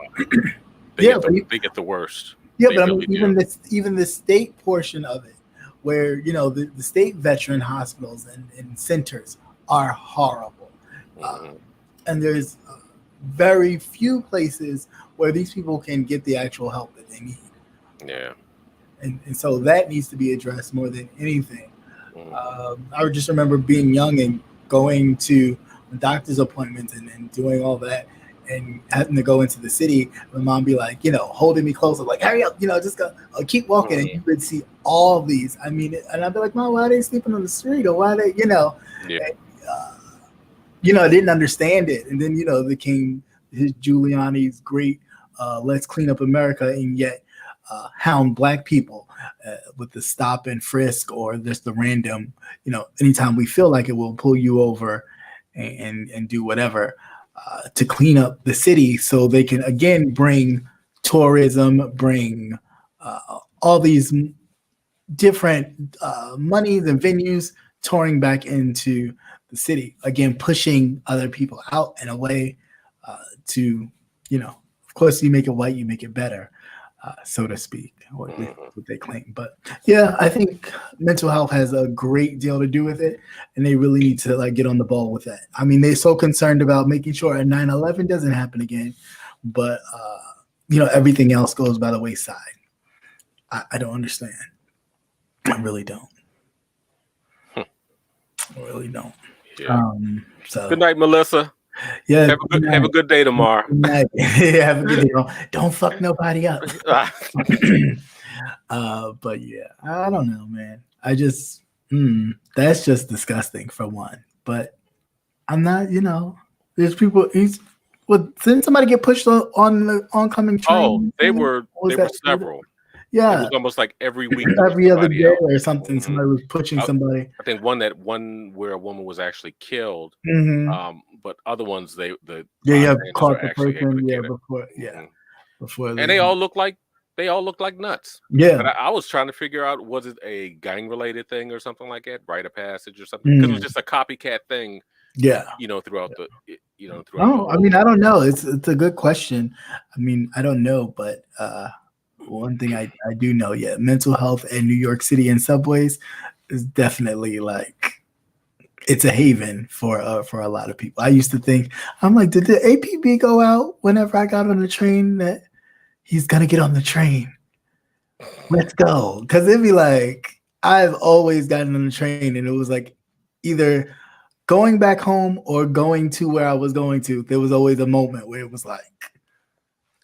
They get the worst. Yeah, but I mean, even the state portion of it, where the state veteran hospitals and centers are horrible, and there's very few places where these people can get the actual help that they need. Yeah, and so that needs to be addressed more than anything. I just remember being young and going to doctor's appointments and doing all that, and having to go into the city. My mom be like, holding me closer, like, hurry up, just go, keep walking. And you would see all these. I mean, and I'd be like, Mom, why are they sleeping on the street? Or why are they, I didn't understand it. And then, there came Giuliani's great let's clean up America, and yet hound black people with the stop and frisk or just the random, anytime we feel like it, will pull you over and do whatever to clean up the city so they can again bring tourism, bring all these different monies and venues touring back into the city, again pushing other people out and away to, of course, you make it white, you make it better, so to speak, what they claim. But yeah, I think mental health has a great deal to do with it, and they really need to get on the ball with that. I mean, they're so concerned about making sure a 9/11 doesn't happen again, but everything else goes by the wayside. I don't understand. I really don't. I really don't. Yeah. So good night, Melissa. Yeah. Have a good day tomorrow. Good night. Have a good day. Don't fuck nobody up. But yeah, I don't know, man. I just that's just disgusting for one. But I'm not, there's people. Didn't somebody get pushed on the oncoming train? Oh, they were several. Yeah, it was almost like every week, every other day or something. Somebody was pushing somebody. I think one where a woman was actually killed. But other ones, caught the person. Before, and they all look like nuts. Yeah, but I was trying to figure out, was it a gang related thing or something like that, rite of passage or something? Because it was just a copycat thing. Yeah, throughout the. I mean, I don't know. It's a good question. I mean, I don't know, but one thing I do know, mental health in New York City and subways is definitely it's a haven for a lot of people. I used to think, I'm like, did the APB go out whenever I got on the train that he's gonna get on the train? Let's go, because it'd be like I've always gotten on the train and it was like either going back home or going to where I was going to. There was always a moment where it was like,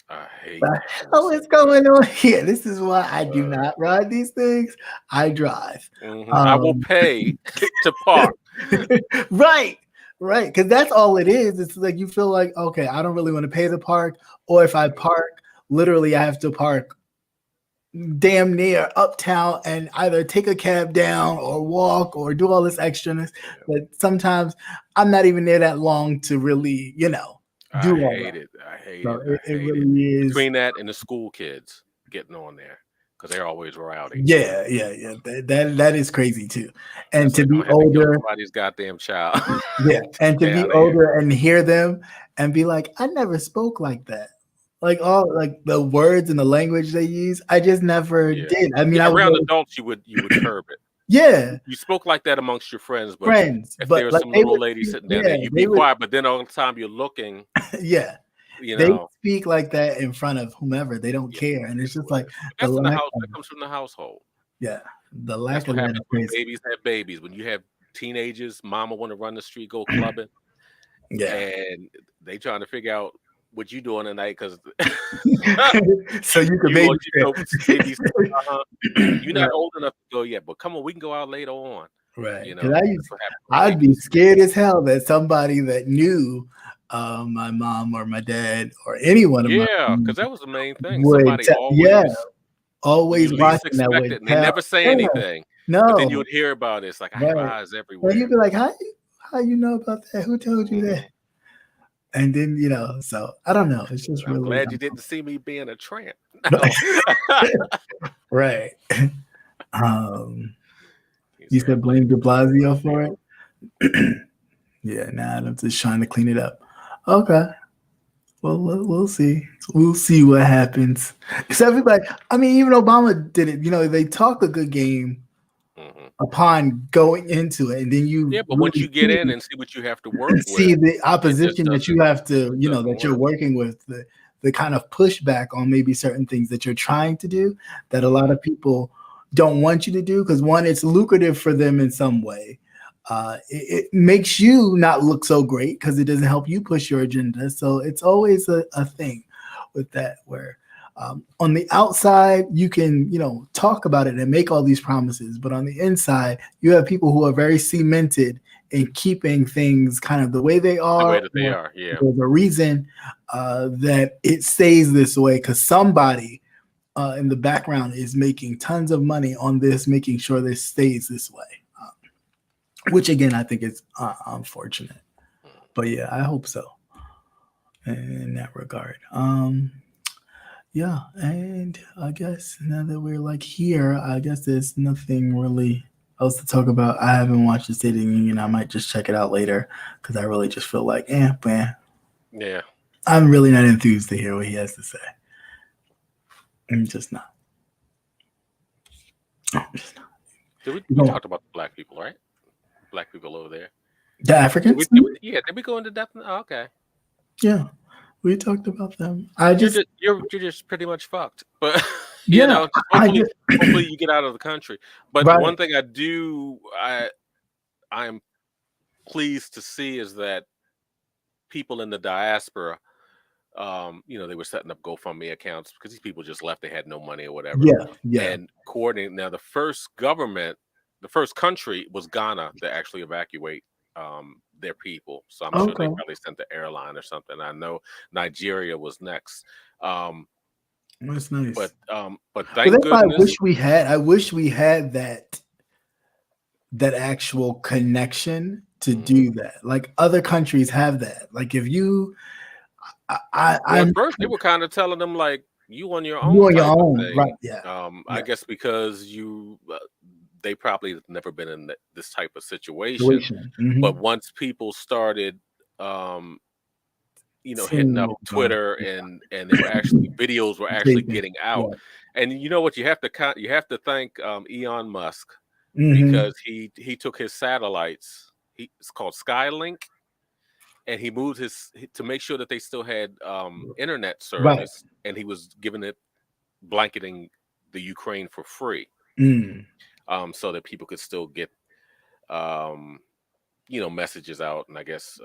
I hate what the hell is going on here? This is why I do not ride these things. I drive. I will pay to park. Right. Because that's all it is. It's like you feel like, okay, I don't really want to pay the park. Or if I park, literally I have to park damn near uptown and either take a cab down or walk or do all this extraness. But sometimes I'm not even there that long to really, do I hate it. It really is. Between that and the school kids getting on there because they're always rowdy. Yeah. That is crazy too. And to be older, somebody's goddamn child. Yeah, and to be older and hear them and be like, I never spoke like that. All the words and the language they use, I just never did. I mean, around adults, you would curb it. Yeah, you spoke like that amongst your friends, but if there was some little lady sitting down there, you'd be quiet. But then all the time you're looking, they speak like that in front of whomever. They don't care, and it's just like the that's in the lack house. of, That comes from the household. yeah, the lack That's of what that happens is when crazy. babies have babies. When you have teenagers, mama want to run the street, go clubbing, Yeah. and they trying to figure out what you doing tonight because So you can you baby. you're not old enough to go yet, but come on, we can go out later on. Right. You Because know, that's what happens when I'd be babies. scared as hell that somebody that knew my mom or my dad or anyone of Yeah, mine because that was the main thing. would, Somebody always when always you least watching that expect would it, and they tell. never say Yeah, anything, but then you no, would hear about it. It's like I have right. eyes And everywhere. you'd be like, how you know about that? Who told you that? Mhm. And then, so I don't know. It's just I'm really glad you didn't see me being a tramp. No. right. He You said, I said blame blame De Blasio you. for it? Yeah, nah, I'm just trying to clean it up. Okay. Well, we'll see. We'll see what happens. Because everybody, I mean, even Obama did it. They talk a good game upon going into it, and then you Yeah, but once really you get in and see what you have to work see with, the it just opposition that you have to, doesn't that you're work. working with, the kind of pushback on maybe certain things that you're trying to do that a lot of people don't want you to do because one, it's lucrative for them in some way. It makes you not look so great because it doesn't help you push your agenda. So it's always a thing with that where on the outside you can talk about it and make all these promises, but on the inside you have people who are very cemented in keeping things kind of the way they are. The way that they are, yeah. There's a reason that it stays this way because somebody in the background is making tons of money on this, making sure this stays this way. Which again, I think is unfortunate, but yeah, I hope so in that regard. Yeah, and I guess now that we're like here, I guess there's nothing really else to talk about. I haven't watched the State of the Union. I might just check it out later because I really just feel like, man. Yeah. I'm really not enthused to hear what he has to say. I'm just not. We talked about the black people, right? Black people over there. The Africans? Did we go into depth? Oh, okay. Yeah, we talked about them. You're just pretty much fucked. But hopefully you get out of the country. But right. One thing I'm pleased to see is that people in the diaspora, they were setting up GoFundMe accounts because these people just left. They had no money or whatever. Yeah. And coordinating. Now, the first country was Ghana to actually evacuate their people. So I'm sure they probably sent the airline or something. I know Nigeria was next. That's nice. But thank goodness. I wish we had that actual connection to do that. Like other countries have that. Like if you, at first they were kind of telling them like you on your own type of thing. Right? Yeah. I guess because they probably have never been in this type of situation. But once people started, hitting up Twitter and they were actually videos were actually getting out. And you know what? You have to thank Elon Musk because he took his satellites. It's called Skylink. And he moved to make sure that they still had internet service, and he was giving it, blanketing the Ukraine for free, so that people could still get, messages out, and I guess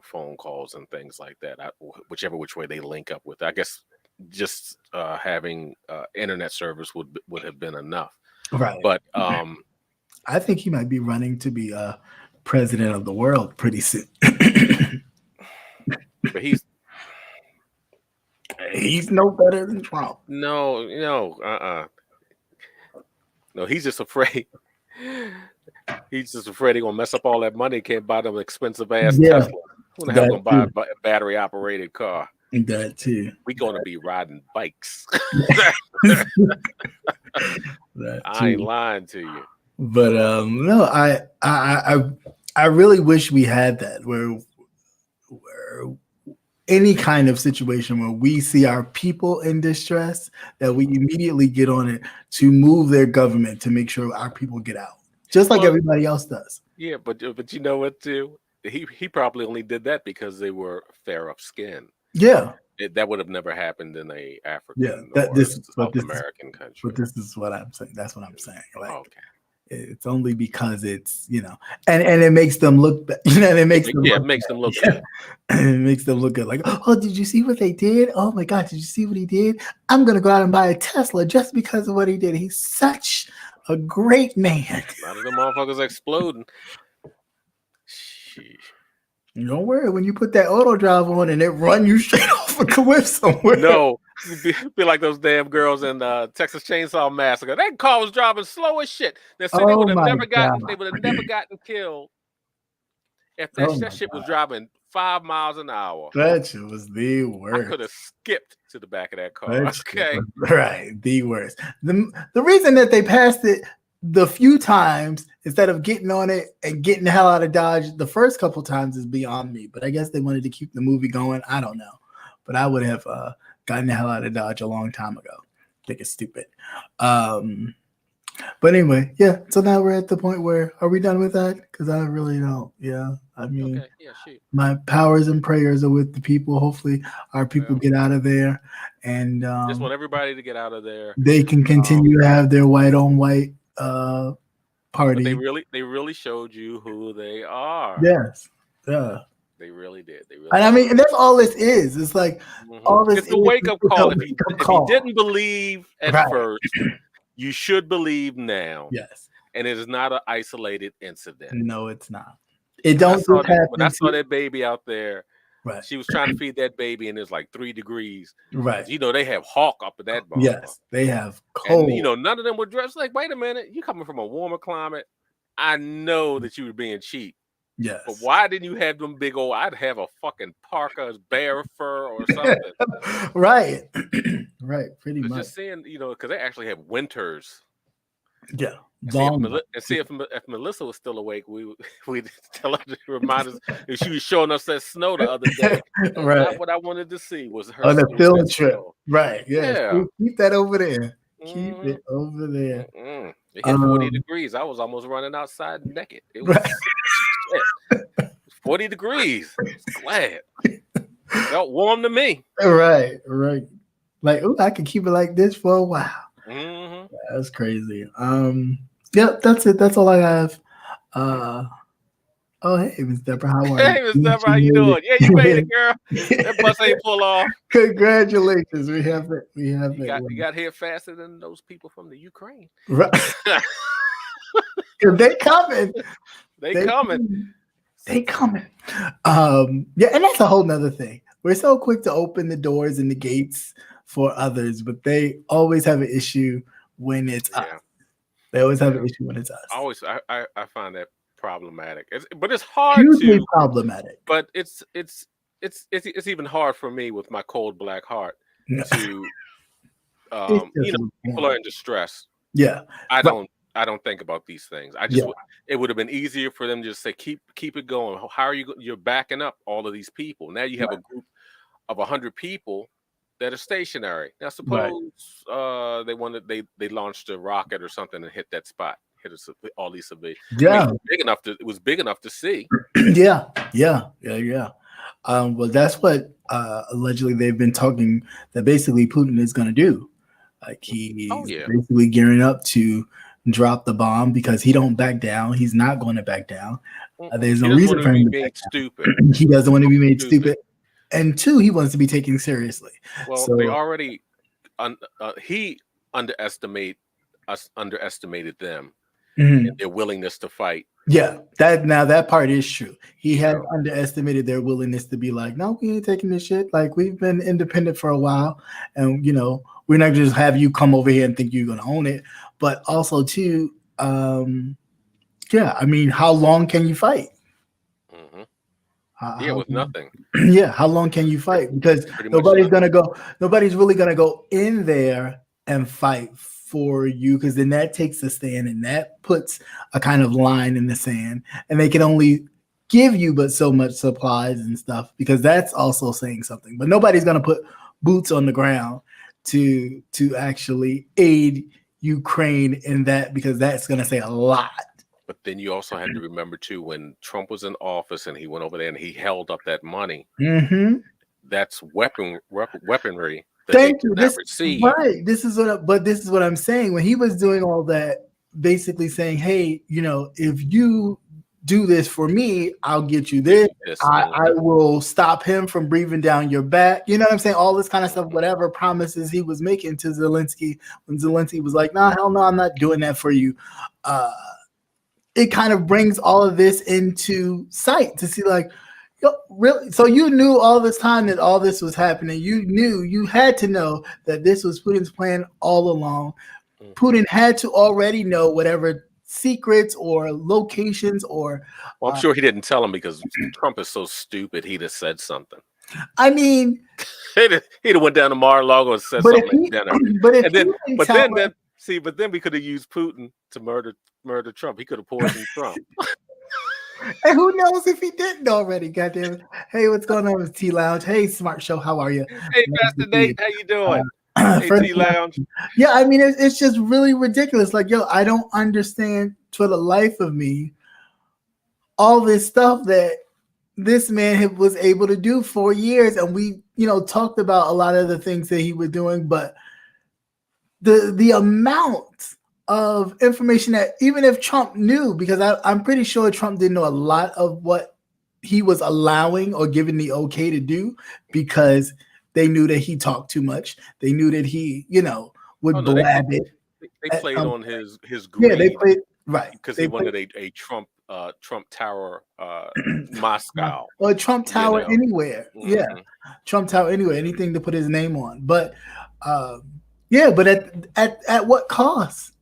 phone calls and things like that. Which way they link up with, I guess just having internet service would have been enough. Right. But I think he might be running to be president of the world pretty soon. But he's no better than Trump. No, he's just afraid. He's just afraid he's gonna mess up all that money. Can't buy them expensive ass Tesla. Who the hell gonna buy a battery operated car? That too. We're gonna be riding bikes. I ain't lying to you. But no, I really wish we had that where any kind of situation where we see our people in distress, that we immediately get on it to move their government to make sure our people get out, just like everybody else does. Yeah, but you know what, too? He probably only did that because they were fair of skin. Yeah. That would have never happened in a Yeah, African that or this, but South this, American but country. this is what I'm saying. That's what I'm saying. Like, Okay. it's only because it's, and it makes them look bad. And it makes them it makes them look good. And it makes them look good. Like, oh, did you see what they did? Oh my God, did you see what he did? I'm gonna go out and buy a Tesla just because of what he did. He's such a great man. A lot of them motherfuckers exploding. Sheesh. Don't worry, when you put that auto drive on and it run you straight off a cliff somewhere. No, be like those damn girls in Texas Chainsaw Massacre. That car was driving slow as shit. They said they would have never gotten killed if that shit was driving 5 miles an hour. That shit was the worst. I could have skipped to the back of that car. Okay, right, the worst. The reason that they passed it the few times instead of getting on it and getting the hell out of Dodge the first couple times is beyond me. But I guess they wanted to keep the movie going. I don't know. But I would have gotten the hell out of Dodge a long time ago. I think it's stupid. But anyway, yeah. So now we're at the point where, are we done with that? Because I really don't. Yeah. I mean, okay. Yeah, shoot. My powers and prayers are with the people. Hopefully our people get out of there. And just want everybody to get out of there. They can continue to have their white on white party. But they really showed you who they are. Yes. Yeah. They really did. And I mean, and that's all this is. It's like all this. It's a wake up call. If you didn't believe at first, you should believe now. Yes. And it is not an isolated incident. No, it's not. It don't when I saw that baby out there. Right. She was trying to feed that baby, and it's like 3 degrees. Right. They have hawk up at that bar. Yes, they have cold. And, none of them were dressed like, wait a minute, you coming from a warmer climate. I know that you were being cheap. Yes. But why didn't you have them big old, I'd have a fucking parka, bear fur or something. Right. Right. Pretty much. Just saying, because they actually have winters. Yeah. See if Melissa was still awake, we'd tell her to remind us if she was showing us that snow the other day. Right. Not what I wanted to see was her on the field trip. Snow. Right. Yeah. Keep that over there. Mm-hmm. Keep it over there. Mm-hmm. It hit 40 degrees. I was almost running outside naked. It was 40 degrees. Glad. Felt warm to me. Right. Like, I can keep it like this for a while. Mm-hmm. That's crazy. Yep, that's it. That's all I have. Oh, hey, Miss Deborah, how are you? Hey, Miss Deborah, how you doing? Yeah, you made it, girl. That bus ain't pull off. Congratulations. We have it. You got here faster than those people from the Ukraine. Right. They coming. They coming. Yeah, and that's a whole nother thing. We're so quick to open the doors and the gates for others, but they always have an issue when it's us. They always have an issue when it's us. I find that problematic. But it's hard hugely problematic. But it's even hard for me with my cold black heart to people are in distress. Yeah. I don't think about these things. It would have been easier for them to just say keep it going. How are you're backing up all of these people? Now you have a group of 100 people that are stationary. Now suppose they launched a rocket or something and hit that spot, hit all these civilians. Yeah, it was big enough to see. Yeah. Well, that's what allegedly they've been talking that basically Putin is going to do. Like he's basically gearing up to drop the bomb because he don't back down. He's not going to back down. There's no reason for him to be made stupid. He doesn't want to be made stupid. And 2, he wants to be taken seriously. Well, they already he underestimated them and their willingness to fight. Yeah, that part is true. He had underestimated their willingness to be like, no, we ain't taking this shit. Like, we've been independent for a while, and we're not just have you come over here and think you're gonna own it. But also too, I mean, how long can you fight? With nothing. Yeah, how long can you fight? Because nobody's really gonna go in there and fight for you, because then that takes a stand and that puts a kind of line in the sand, and they can only give you but so much supplies and stuff, because that's also saying something. But nobody's gonna put boots on the ground to actually aid Ukraine in that, because that's gonna say a lot. But then you also have to remember too, when Trump was in office and he went over there and he held up that money, that's weaponry that they Thank did you. not This receive. right. This is what I'm saying. When he was doing all that, basically saying, "Hey, if you do this for me, I'll get you this. I will stop him from breathing down your back." You know what I'm saying? All this kind of stuff, whatever promises he was making to Zelensky, when Zelensky was like, "Nah, hell no, I'm not doing that for you." It kind of brings all of this into sight to see, like, yo, really? So you knew all this time that all this was happening. You had to know that this was Putin's plan all along. Putin had to already know whatever secrets or locations or. Well, I'm sure he didn't tell him because Trump is so stupid. He'd have said something. I mean, he'd have went down to Mar-a-Lago and said something at dinner. But then we could have used Putin to murder Trump. He could have poisoned Trump. And who knows if he didn't already? Goddamn it! Hey, what's going on with T Lounge? Hey, Smart Show, how are you? Hey, Pastor Nate, how you doing? Hey, T Lounge. Yeah, I mean, it's just really ridiculous. Like, yo, I don't understand for the life of me all this stuff that this man was able to do for years, and we, talked about a lot of the things that he was doing, but the amount of information that even if Trump knew, because I'm pretty sure Trump didn't know a lot of what he was allowing or giving the okay to do, because they knew that he talked too much. They knew that he, would blab it. They played on his greed. Yeah, they played right because he wanted a Trump Tower Moscow or Trump Tower anywhere. Mm-hmm. Yeah, Trump Tower anywhere. Anything to put his name on, but. Yeah, but at what cost?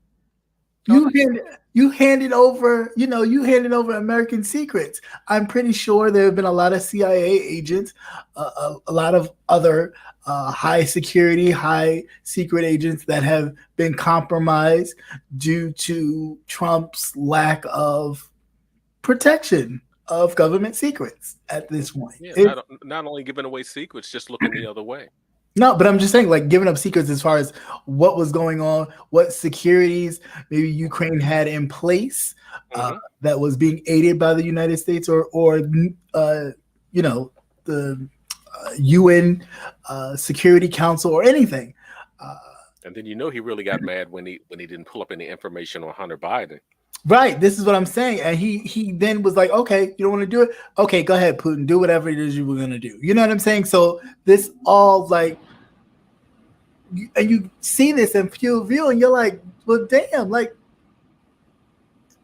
You handed over, you handed over American secrets. I'm pretty sure there have been a lot of CIA agents, a lot of other high security, high secret agents that have been compromised due to Trump's lack of protection of government secrets at this point. Yeah, not only giving away secrets, just looking the other way. No, but I'm just saying, like, giving up secrets as far as what was going on, what securities maybe Ukraine had in place that was being aided by the United States or the UN Security Council or anything. And then he really got mad when he didn't pull up any information on Hunter Biden. Right. This is what I'm saying. And he then was like, okay, you don't want to do it? Okay, go ahead, Putin. Do whatever it is you were going to do. You know what I'm saying? So this all like, and you see this in pure view and you're like, well, damn, like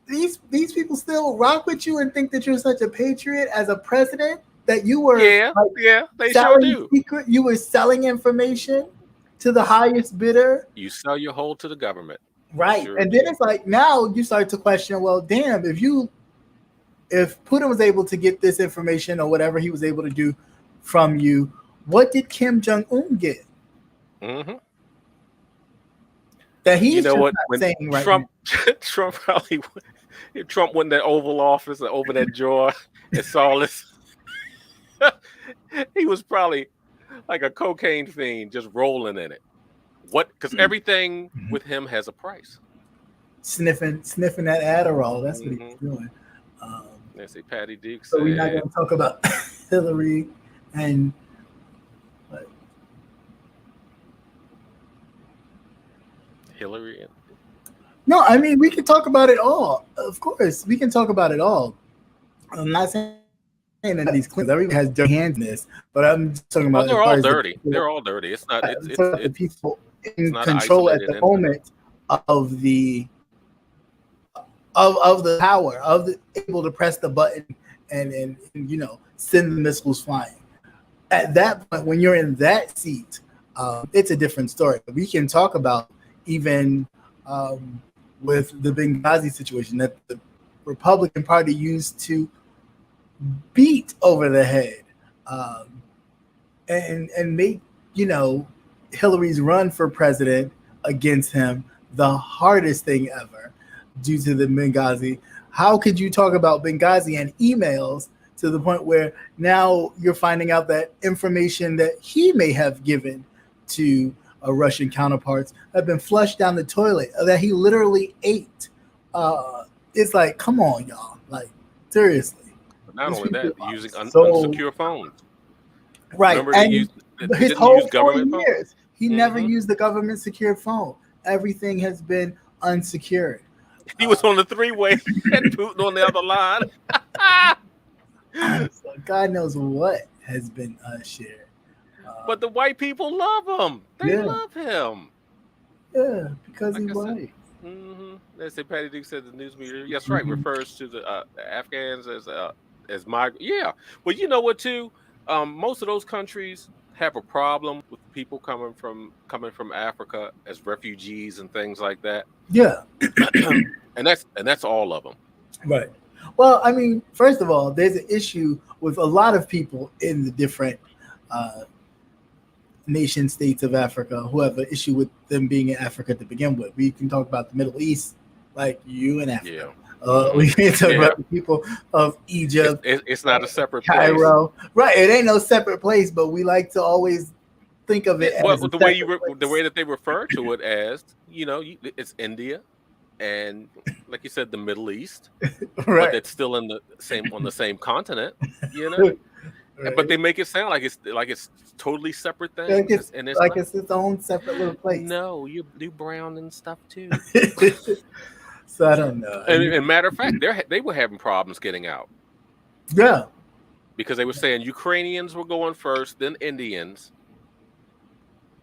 these people still rock with you and think that you're such a patriot as a president, that you were they sure do. You were selling information to the highest bidder. You sell your whole to the government. Right. Sure. And then it's like, now you start to question, well, damn, if Putin was able to get this information or whatever he was able to do from you, what did Kim Jong-un get? Mm-hmm. That he's what? Not saying right Trump probably, if Trump went in that Oval Office and opened that drawer and saw this, he was probably like a cocaine fiend just rolling in it. Because everything with him has a price. Sniffing that Adderall. That's what he's doing. Let's see, Patty Duke. So we're not going to talk about Hillary and what? Hillary. No, I mean, we can talk about it all. Of course, we can talk about it all. I'm not saying that these clean. Everyone has dirty hands in this, but I'm just talking about. They're all dirty. They're all dirty. It's not. It's the people in control at the moment of the power able to press the button and send the missiles flying. At that point, when you're in that seat, it's a different story. We can talk about even with the Benghazi situation that the Republican Party used to beat over the head and make Hillary's run for president against him the hardest thing ever due to the Benghazi. How could you talk about Benghazi and emails to the point where now you're finding out that information that he may have given to Russian counterparts have been flushed down the toilet that he literally ate? It's like, come on, y'all. Like, seriously. But not only that, using unsecure phones. Right. Remember And they his didn't whole use 4 government phone. years, he never Mm-hmm. used the government secured phone. Everything has been unsecured. He was on the three-way and Putin on the other line. So God knows what has been shared. But the white people love him. They Yeah, love him. yeah, because Like he's I said, white. Let's say Patty Duke said the news media. Yes, right. Refers to the Afghans as migrant. Yeah, but you know what too? Most of those countries have a problem with people coming from Africa as refugees and things like that. Yeah, and that's all of them. right. Well, I mean, first of all, there's an issue with a lot of people in the different uh, nation states of Africa who have an issue with them being in Africa to begin with. We can talk about the Middle East, like you in Africa. Yeah. We can talk about the people of Egypt. It's not a separate Cairo. place. Right. It ain't no separate place, but we like to always think of it Well, as a the way separate the place. way that they refer to it as, it's India, and like you said, the Middle East, but Right. it's still on the same continent, you know. Right. But they make it sound like it's totally separate Like things, and it's like not. it's its own separate little place. No, you do brown and stuff too. So I don't know. And matter of fact, they were having problems getting out Yeah. because they were saying Ukrainians were going first, then Indians,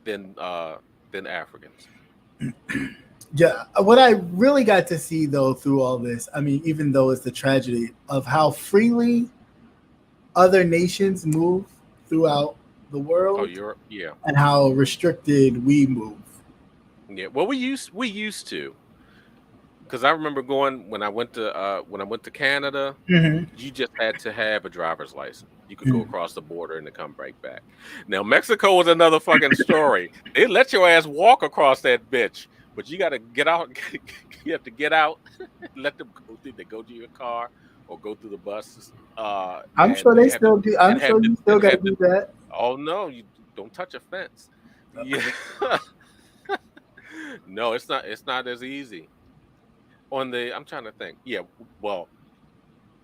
then Africans. Yeah, what I really got to see though through all this, I mean, even though it's the tragedy of how freely other nations move throughout the world, Oh, Europe, yeah, and how restricted we move. yeah. Well, we used to, because I remember going when I went to Canada. Mm-hmm. You just had to have a driver's license. You could go across the border and then come right back. Now Mexico was another fucking story. They let your ass walk across that bitch, but you got to get out. You have to get out, let them go through. They go to your car or go through the buses. I'm sure they still do. I'm sure you still got to do that. Oh no, you don't touch a fence. Yeah. No, it's not. It's not as easy. I'm trying to think. Yeah, well,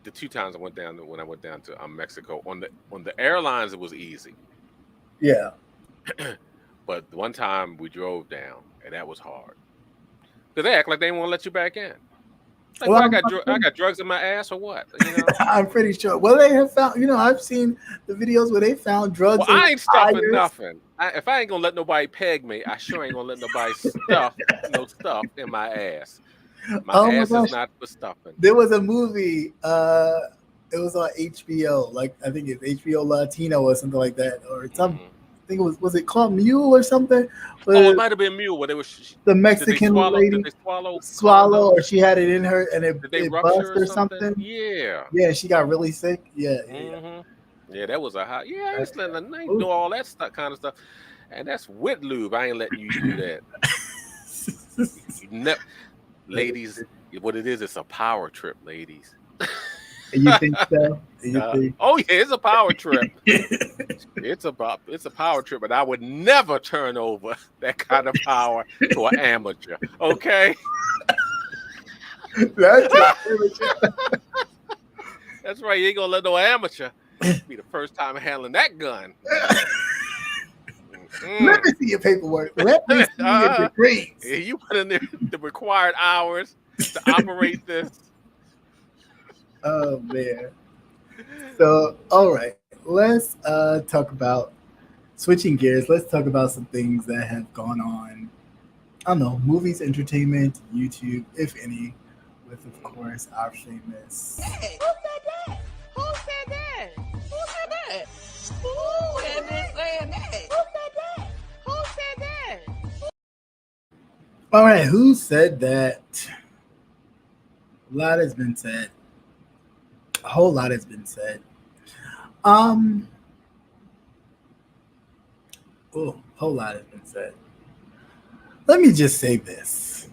the 2 times when I went down to Mexico on the airlines, it was easy. Yeah. But the one time we drove down, and that was hard because they act like they didn't want to let you back in. Like, Well, I got drugs in my ass or what? I'm pretty sure. Well, they have found. I've seen the videos where they found drugs. Well, I ain't stuffing nothing. If I ain't gonna let nobody peg me, I sure ain't gonna let nobody stuff no stuff in my ass. My ass is not for stuffing. There was a movie. It was on HBO. Like I think it's HBO Latino or something like that, or some. I think it was it called Mule or something? It might have been Mule. Where they were the Mexican lady. Did they swallow, or she had it in her and it rupture bust or something? Yeah. Yeah, she got really sick. Yeah. Yeah, that was a hot. Yeah, I ain't do all that kind of stuff, and that's with lube. I ain't letting you do that. Ladies, what it is, it's a power trip, ladies. You think so? Oh yeah, it's a power trip. It's a power trip, but I would never turn over that kind of power to an amateur. Okay. That's right. You ain't gonna let no amateur be the first time handling that gun. Let me see your paperwork. Let me see your degrees. You put in there the required hours to operate this. Oh man. So all right, let's talk about switching gears. Let's talk about some things that have gone on. I don't know, movies, entertainment, YouTube, if any, with of course our famous. Hey, who said that? Who said that? Who said that? Who had been saying that? Who said that? Who said that? All right, who said that? A lot has been said. A whole lot has been said. A whole lot has been said. Let me just say this.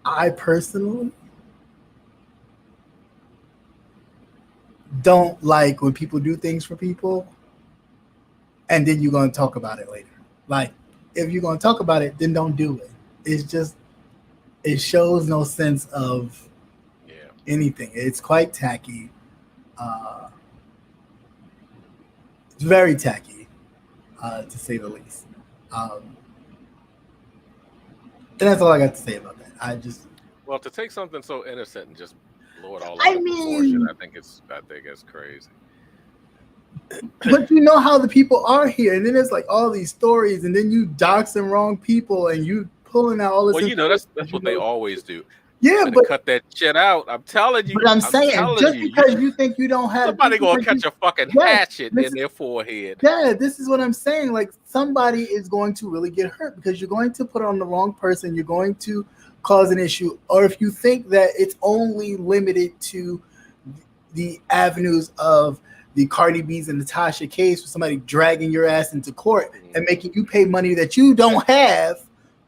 I personally don't like when people do things for people and then you're going to talk about it later. Like, if you're going to talk about it, then don't do it. It's just, it shows no sense of anything. It's quite tacky. It's very tacky, to say the least. And that's all I got to say about that. Well, to take something so innocent and just blow it all I out of proportion, I think it's crazy. But you know how the people are here, and then there's like all these stories, and then you doxing wrong people, and you pulling out all this. Well, that's what they always do. Yeah, And but cut that shit out. I'm telling you. But I'm saying, just because you think you don't have, somebody gonna catch a fucking hatchet in their forehead. Yeah, this is what I'm saying. Like, somebody is going to really get hurt because you're going to put on the wrong person. You're going to cause an issue. Or if you think that it's only limited to the avenues of the Cardi B's and Natasha case, with somebody dragging your ass into court and making you pay money that you don't have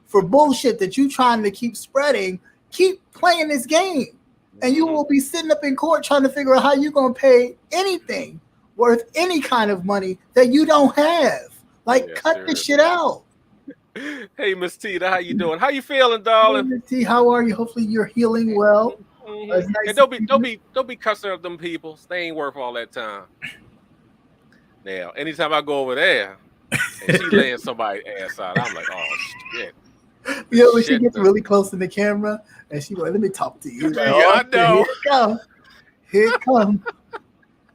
for bullshit that you trying to keep spreading, keep playing this game. And you will be sitting up in court trying to figure out how you're going to pay anything worth any kind of money that you don't have. Like, cut this shit out. Hey, Miss Tita, how you doing? How you feeling, darling? Hey, Miss T, how are you? Hopefully you're healing well. Nice, and don't be cussing up them people. They ain't worth all that time. Now, anytime I go over there and she laying somebody's ass out, I'm like, oh shit. You know, when she gets really close to the camera and she like, let me talk to you. Like, yeah, I know. Here it comes.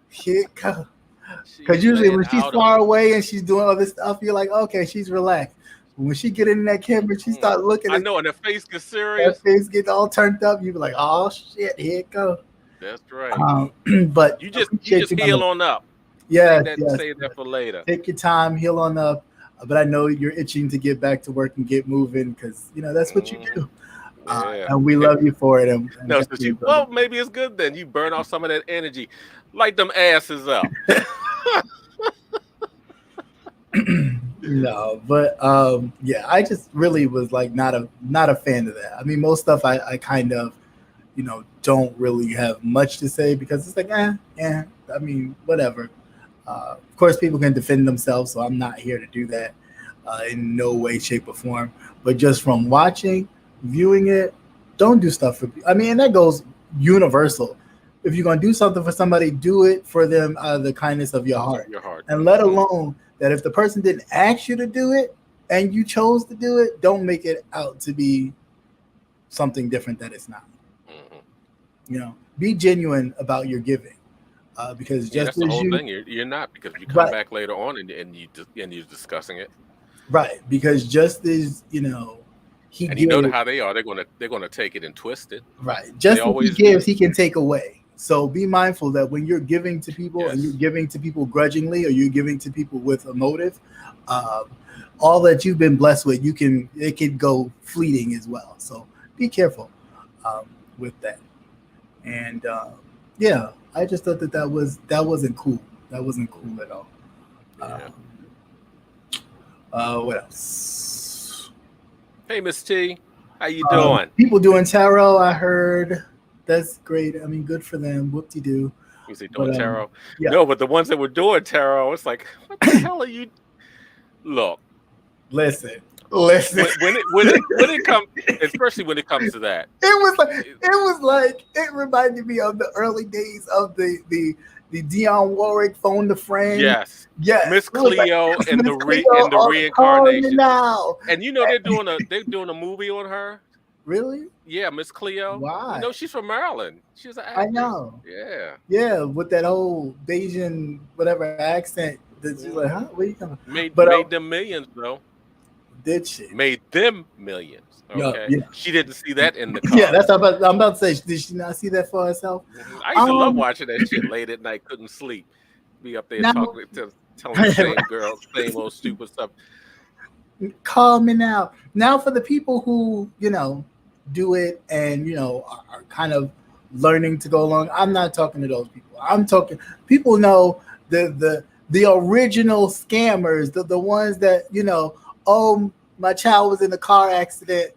Here it comes. Because usually when she's far away and she's doing all this stuff, you're like, okay, she's relaxed. When she get in that camera, she start looking. I know, and her face gets serious. Her face gets all turned up. You be like, "Oh shit, here it goes." That's right. But you just heal on up. Yeah, save that for later. Take your time, heal on up. But I know you're itching to get back to work and get moving because that's what you do. And we love you for it. And no, well, maybe it's good then. You burn off some of that energy, light them asses up. No, but yeah, I just really was like not a fan of that. I mean, most stuff I kind of, don't really have much to say because it's like, yeah, I mean, whatever. Of course, people can defend themselves, so I'm not here to do that in no way, shape, or form. But just from watching, viewing it, don't do stuff for. I mean, and that goes universal. If you're gonna do something for somebody, do it for them out of the kindness of your heart. And let alone that if the person didn't ask you to do it and you chose to do it, don't make it out to be something different that it's not. Be genuine about your giving, because just that's the whole thing. You're not, because you come back later on and you're discussing it. Right, because just as you know how they are. They're gonna take it and twist it. Right, just as he gives, he can take away. So be mindful that when you're giving to people and you're giving to people grudgingly or you're giving to people with a motive, all that you've been blessed with, it could go fleeting as well. So be careful with that. And yeah, I just thought that wasn't cool. That wasn't cool at all. What else? Hey, Miss T, how you doing? People doing tarot, I heard. That's great. I mean, good for them. Whoop-de-doo. You say doing tarot? Yeah. No, but the ones that were doing tarot, it's like, what the hell are you? Look. Listen. When it comes, especially when it comes to that, it reminded me of the early days of the Dionne Warwick phone a friend. Yes. Miss Cleo like, and the reincarnation. And they're doing a movie on her. Really? Yeah, Miss Cleo. Why? She's from Maryland. She's an actress. I know. Yeah. Yeah, with that whole Bayesian whatever accent. That she's like, huh? What are you talking about? Made them millions, though. Did she? Made them millions. Okay. Yeah. She didn't see that in the car. Yeah, that's what I'm about to say. Did she not see that for herself? I used to love watching that shit late at night. Couldn't sleep. Be up there telling the same girl, same old stupid stuff. Call me now. Now for the people who, do it and, are kind of learning to go along. I'm not talking to those people. I'm talking people know the original scammers, the ones that, oh, my child was in a car accident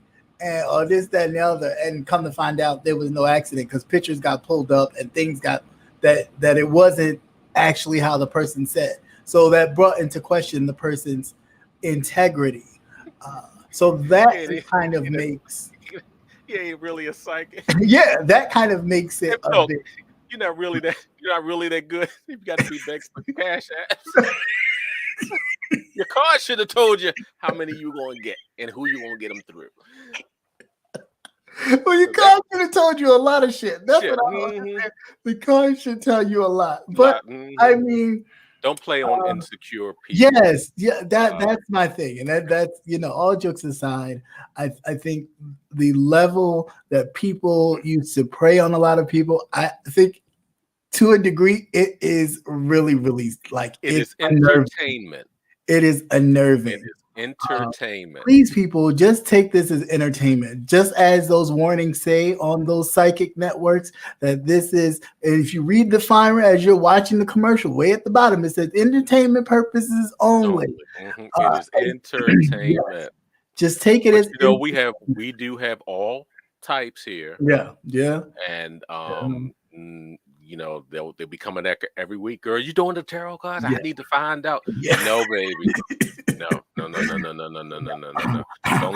or this, that, and the other, and come to find out there was no accident because pictures got pulled up and things got that it wasn't actually how the person said. So that brought into question the person's integrity. So that kind of makes... He ain't really a psychic. Yeah, that kind of makes it a bit... You're not really that good. You got to be begging for cash apps. Your card should have told you how many you going to get and who you going to get them through. Well, your card should have told you a lot of shit. That's what I Mm-hmm. understand. The card should tell you a lot. But I mean, don't play on insecure people. Yes, yeah, that's my thing. And that's all jokes aside, I think the level that people used to prey on a lot of people, I think to a degree it is really, really like it is entertainment. It is unnerving. It is entertainment. Please, people, just take this as entertainment. Just as those warnings say on those psychic networks that this is, if you read the fine as you're watching the commercial, way at the bottom, it says entertainment purposes only. It is entertainment. Yes. Just take it as we do have all types here. Yeah. And they'll be coming every week. Girl, you doing the tarot cards? I need to find out. No, baby. No. Don't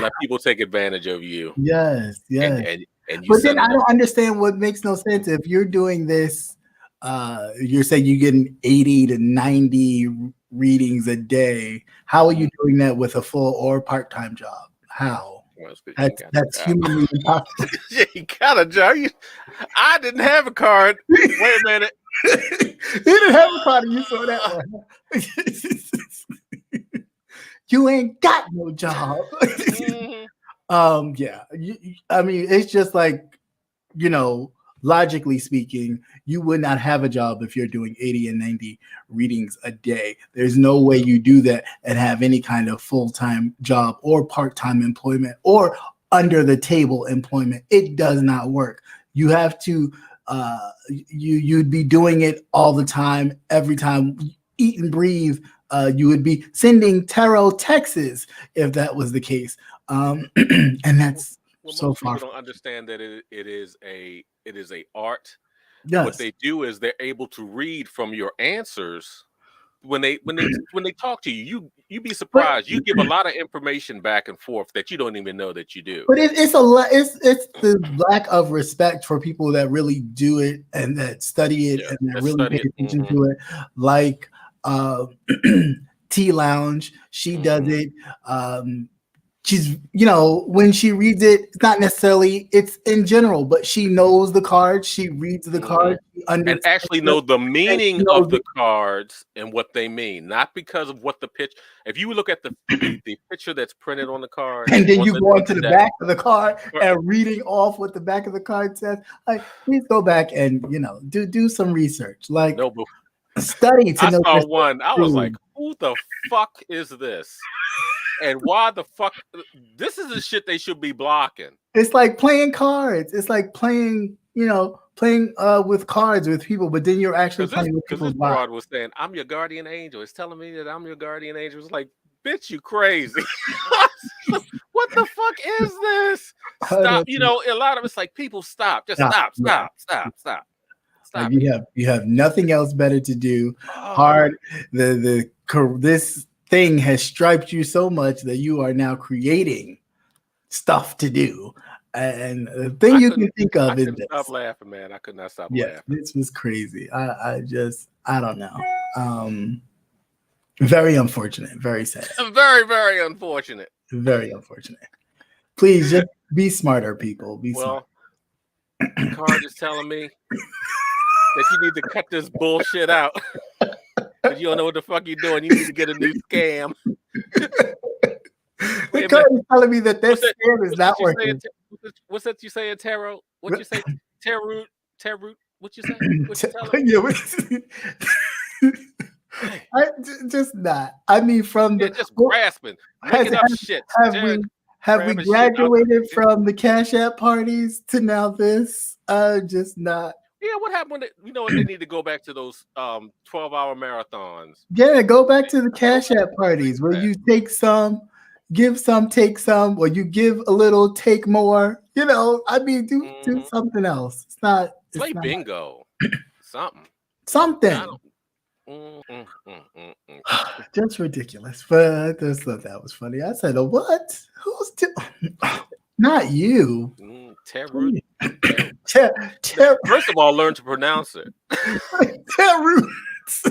let people take advantage of you. Yes. And but then I don't understand what makes no sense. If you're doing this, you're saying you're getting 80 to 90 readings a day. How are you doing that with a full or part-time job? How? That's humanly impossible. You got a job. I didn't have a card. Wait a minute. You didn't have a card and you saw that one. You ain't got no job. I mean, it's just like, logically speaking, you would not have a job if you're doing 80 and 90 readings a day. There's no way you do that and have any kind of full-time job or part-time employment or under the table employment. It does not work. You have to, you'd be doing it all the time, every time, eat and breathe. You would be sending tarot texts if that was the case. And that's so far. People don't understand that it is a art. Yes. What they do is they're able to read from your answers when they talk to you. You'd be surprised. You give a lot of information back and forth that you don't even know that you do. But it's the lack of respect for people that really do it and that study it and that really pay attention to it. Like T Lounge, she does it. She's, when she reads it, it's not necessarily, it's in general, but she knows the cards. She reads the cards. And actually know the meaning of the cards and what they mean, not because of what the picture. If you look at the picture that's printed on the card, and then you go into the back of the card and reading off what the back of the card says, like, please go back and do some research, like study to know. I saw one. I was like, who the fuck is this? And why the fuck? This is the shit they should be blocking. It's like playing cards. It's like playing with cards with people, but then you're actually playing with people's lives. Broad was saying, "I'm your guardian angel." It's telling me that I'm your guardian angel. It's like, bitch, you crazy. What the fuck is this? Stop. A lot of it's like, people stop. Just stop. Like you have nothing else better to do. This thing has striped you so much that you are now creating stuff to do. And the thing you can think of is this. Stop laughing, man. I could not stop laughing. This was crazy. I don't know. Very unfortunate. Very sad. Very, very unfortunate. Very unfortunate. Please just be smarter, people. Be smart. The card is telling me that you need to cut this bullshit out. But you don't know what the fuck you're doing. You need to get a new scam. The card is telling me that scam is not working. What's that you say in tarot? What you say? Tarot? What you say? Just not. I mean, from the just grasping, making up shit. Have we graduated from the Cash App parties to now this? Just not. Yeah, what happened when they need to go back to those 12-hour marathons? Yeah, go back to the Cash App parties where you take some, give some, take some, or you give a little, take more. I mean, do something else. It's not. Play bingo. Something. Just ridiculous. But I just thought that was funny. I said, what? Who's not you? Tarot. First of all, learn to pronounce it. Roots. I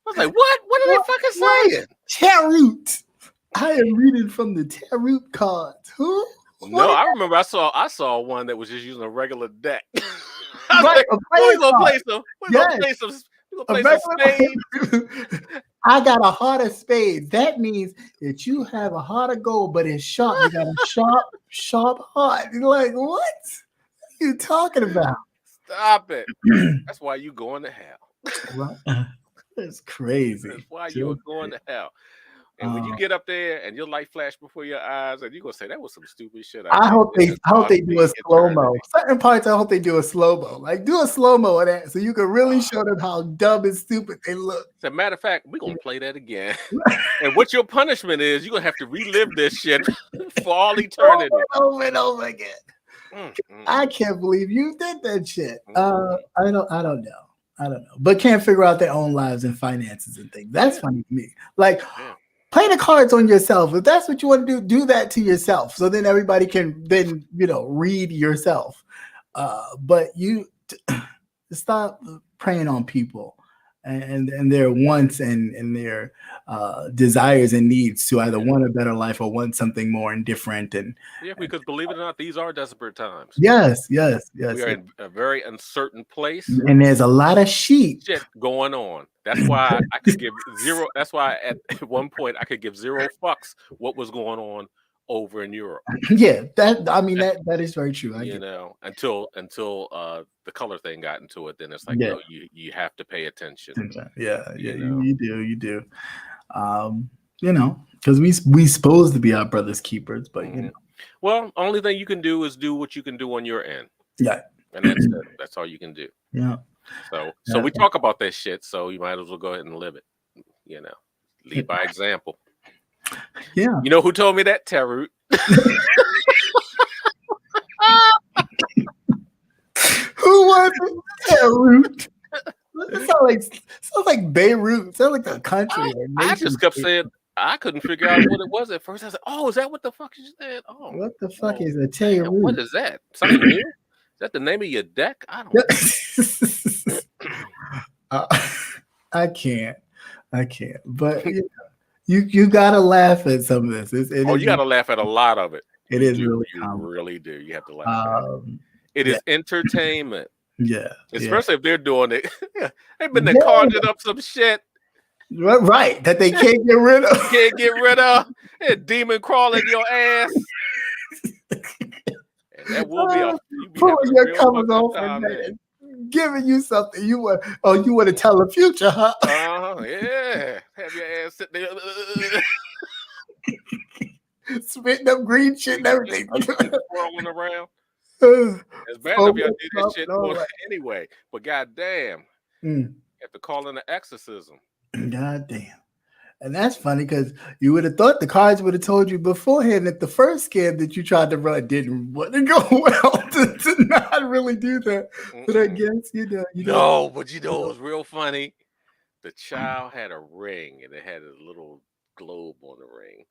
was like, what? What are they fucking saying? Tarot. I am reading from the tarot cards. Who? No, I remember I saw one that was just using a regular deck. I was Right, like, we're gonna play some. We're gonna play some spades. I got a heart of spades. That means that you have a heart of gold, but it's sharp. You got a sharp heart. You're like, what are you talking about? Stop it. That's why you going to hell. That's crazy. That's why you're going to hell. And when you get up there and your light flash before your eyes, and you're gonna say that was some stupid shit. I hope they do a slow-mo. Certain parts I hope they do a slow-mo. Like do a slow-mo of that so you can really show them how dumb and stupid they look. As a matter of fact, we're gonna play that again. And what your punishment is, you're gonna have to relive this shit for all eternity. Over and over again. I can't believe you did that shit. I don't know. But can't figure out their own lives and finances and things. That's funny to me. Like play the cards on yourself. If that's what you want to do that to yourself. So then everybody can then, read yourself. But you stop preying on people and their wants and their desires and needs to either want a better life or want something more and different. Because believe it or not, these are desperate times. Yes. We are in a very uncertain place. And there's a lot of shit going on. That's why I could give zero. That's why at one point I could give zero fucks what was going on over in Europe. Yeah, that is very true. Until the color thing got into it, then it's like, no, you have to pay attention. Yeah, you do. Because we supposed to be our brother's keepers, but Well, only thing you can do is do what you can do on your end. Yeah, and that's it. That's all you can do. Yeah. So we talk about that shit. So you might as well go ahead and live it. Lead by example. Yeah. You know who told me that? Tarot. Who was it? Tarot. It sounds like Beirut. It sounds like a country. I just kept saying I couldn't figure out what it was at first. I said, "Oh, is that what the fuck you said? Oh, what the fuck is a tarot? What is that? Something new? Is that the name of your deck? I don't know." I can't. But you gotta laugh at some of this. You gotta laugh at a lot of it. It is you really really do. You have to laugh. It is entertainment. Yeah. Especially if they're doing it. They've been conjured up some shit. Right. That they can't get rid of. Can't get rid of. A demon crawling your ass. And that will be pulling your covers off and giving you something you want. Oh, you want to tell the future, huh? Yeah. Have your ass sit there. Spitting up green shit and everything. Swirling around. It's bad enough y'all do that shit anyway. But goddamn, you have to call in an exorcism. Goddamn. And that's funny because you would have thought the cards would have told you beforehand that the first scam that you tried to run didn't want to go well to not really do that. But I guess No, but it was real funny. The child had a ring and it had a little globe on the ring.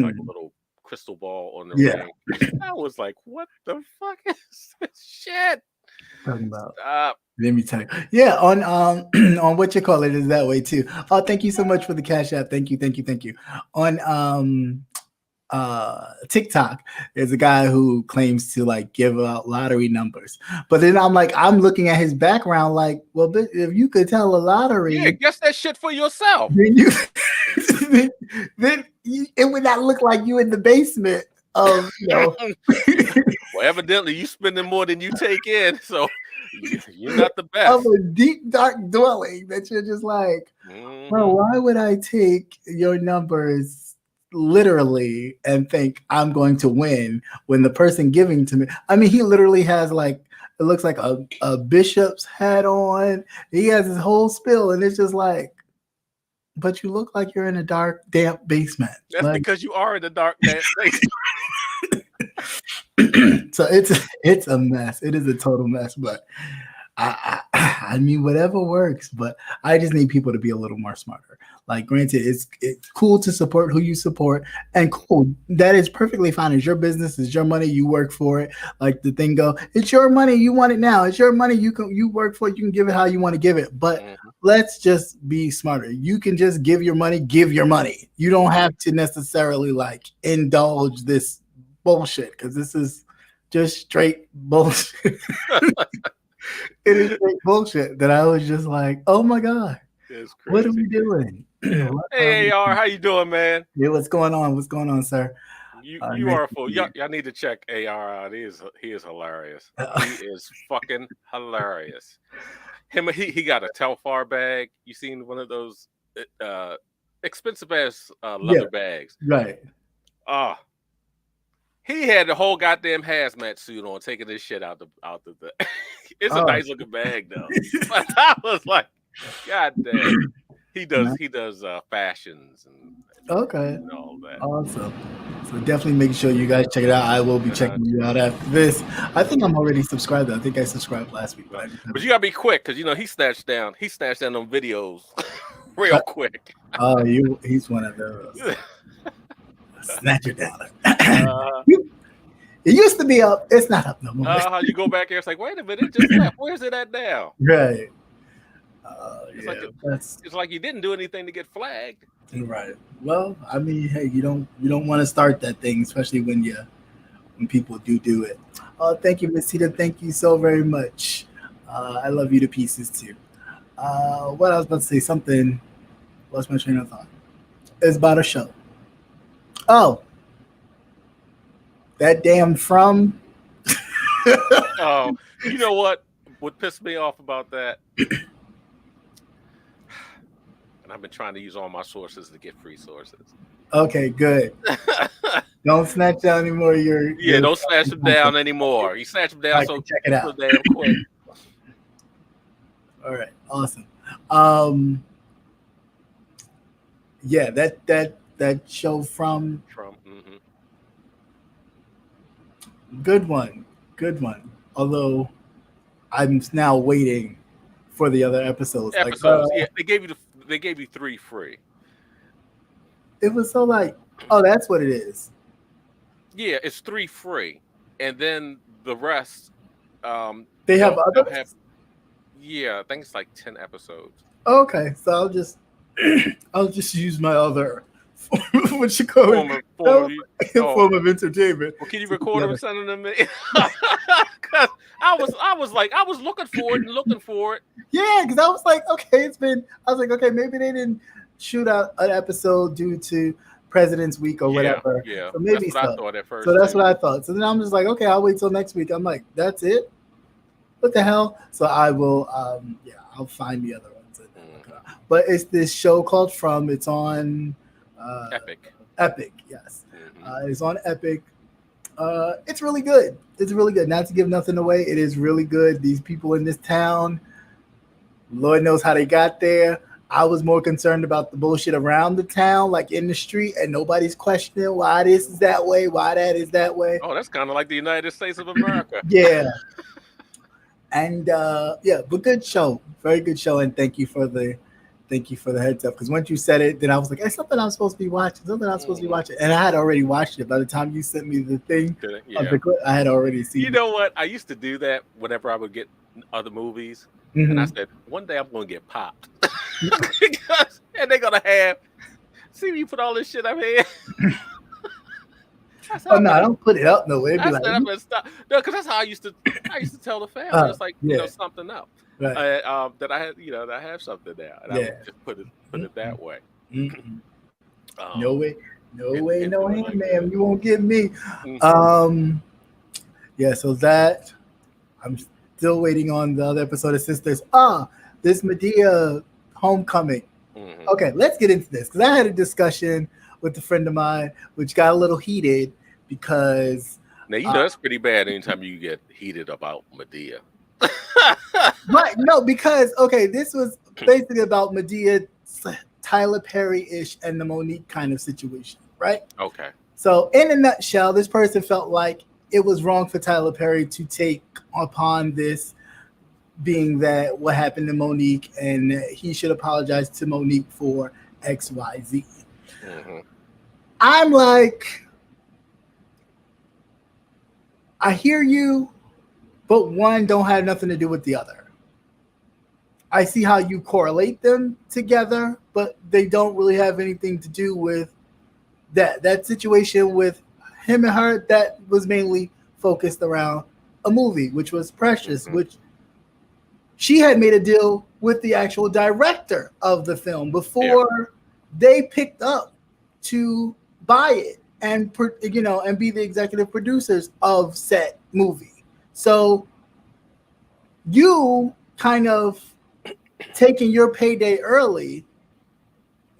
Like a little crystal ball on the ring. I was like, what the fuck is this shit? Talking about. Stop. Let me tell you. Yeah, on on what you call it is that way too. Oh, thank you so much for the Cash App. Thank you. On TikTok, there's a guy who claims to like give out lottery numbers. But then I'm looking at his background like, well, if you could tell a lottery, guess that shit for yourself. Then it would not look like you in the basement of Well, evidently you spending more than you take in, so you're not the best. Of a deep dark dwelling that you're just like, well, why would I take your numbers literally and think I'm going to win when the person giving to me? I mean, he literally has like, it looks like a bishop's hat on. He has his whole spill, and it's just like, but you look like you're in a dark, damp basement. That's because you are in a dark, damp basement. So it's a mess. It is a total mess. But I I mean, whatever works, but I just need people to be a little more smarter. Like, granted, it's cool to support who you support, and cool, that is perfectly fine. It's your business, it's your money, you work for it. Like the thing go, it's your money, you want it now. It's your money, you work for it, you can give it how you want to give it. But let's just be smarter. You can just give your money. You don't have to necessarily like indulge this bullshit, because this is just straight bullshit. It is straight bullshit that I was just like, oh my God, It's crazy. what are we doing? Hey, AR, how you doing, man? Yeah, what's going on? What's going on, sir? You are a fool. Y'all need to check AR out. He is hilarious. He is fucking hilarious. He got a Telfar bag. You seen one of those expensive ass leather bags? Right. He had the whole goddamn hazmat suit on, taking this shit out the. It's a nice looking bag though. But I was like, God damn. He does fashions and all that. Awesome. So definitely make sure you guys check it out. I will be checking you out after this. I think I'm already subscribed. I think I subscribed last week. But you gotta be quick, because he snatched down them videos real quick. Oh, he's one of those. Snatch it down. It used to be up. It's not up no more. How you go back there? It's like, wait a minute, it just left. Where's it at now? Right. It's like you didn't do anything to get flagged. Right. Well, I mean, hey, you don't want to start that thing, especially when people do it. Thank you, Miss Tita. Thank you so very much. I love you to pieces too. What I was about to say, something. Lost my train of thought. It's about a show. Oh, that damn From. Oh, you know what would piss me off about that? And I've been trying to use all my sources to get free sources. Okay, good. Don't snatch down anymore. Don't snatch them down anymore. You snatch them down, so check it out. Damn quick. All right, awesome. Yeah, that show from. Good one. Although I'm now waiting for the other episodes. Yeah, they gave you 3 free. It was so like, oh, that's what it is. Yeah, it's 3 free, and then the rest. They have other. Yeah, I think it's like 10 episodes. Okay, so I'll just use my other form of entertainment. Well, can you record them and send them to me? Because I was looking for it. Yeah, because I was like, okay, maybe they didn't shoot out an episode due to President's Week or whatever. Yeah, so maybe that's what I thought at first. So that's what I thought. So then I'm just like, okay, I'll wait till next week. I'm like, that's it? What the hell? So I will, I'll find the other ones. But it's this show called From. It's on Epic. Epic, yes. It's on Epic. It's really good. It's really good. Not to give nothing away, it is really good. These people in this town, Lord knows how they got there. I was more concerned about the bullshit around the town, like in the street, and nobody's questioning why this is that way, why that is that way. Oh, that's kind of like the United States of America. Yeah. And but good show. Very good show. And thank you for the heads up. Because once you said it, then I was like, it's something I'm supposed to be watching. And I had already watched it by the time you sent me the thing. Of the clip, I had already seen it. You know what? I used to do that whenever I would get other movies. And I said, one day I'm going to get popped. And they're going to see me put all this shit up here. Oh no, I don't put it up no way. No, because that's how I used to tell the family. It's like something up. Right. That I had, that I have something there, and I would just put it that way. No way, no hand, like ma'am. You won't get me. So that I'm still waiting on the other episode of Sisters. This Medea Homecoming. Okay, let's get into this, because I had a discussion with a friend of mine, which got a little heated because. Now that's pretty bad. Anytime you get heated about Medea. Right, no, because this was basically about Medea, Tyler Perry-ish, and the Monique kind of situation, right? Okay. So in a nutshell, this person felt like it was wrong for Tyler Perry to take upon this being that what happened to Monique, and he should apologize to Monique for XYZ. Mm-hmm. I'm like, I hear you, but one don't have nothing to do with the other. I see how you correlate them together, but they don't really have anything to do with that situation with him and her. That was mainly focused around a movie, which was Precious, which she had made a deal with the actual director of the film before they picked up to buy it and and be the executive producers of said movie. So you kind of taking your payday early,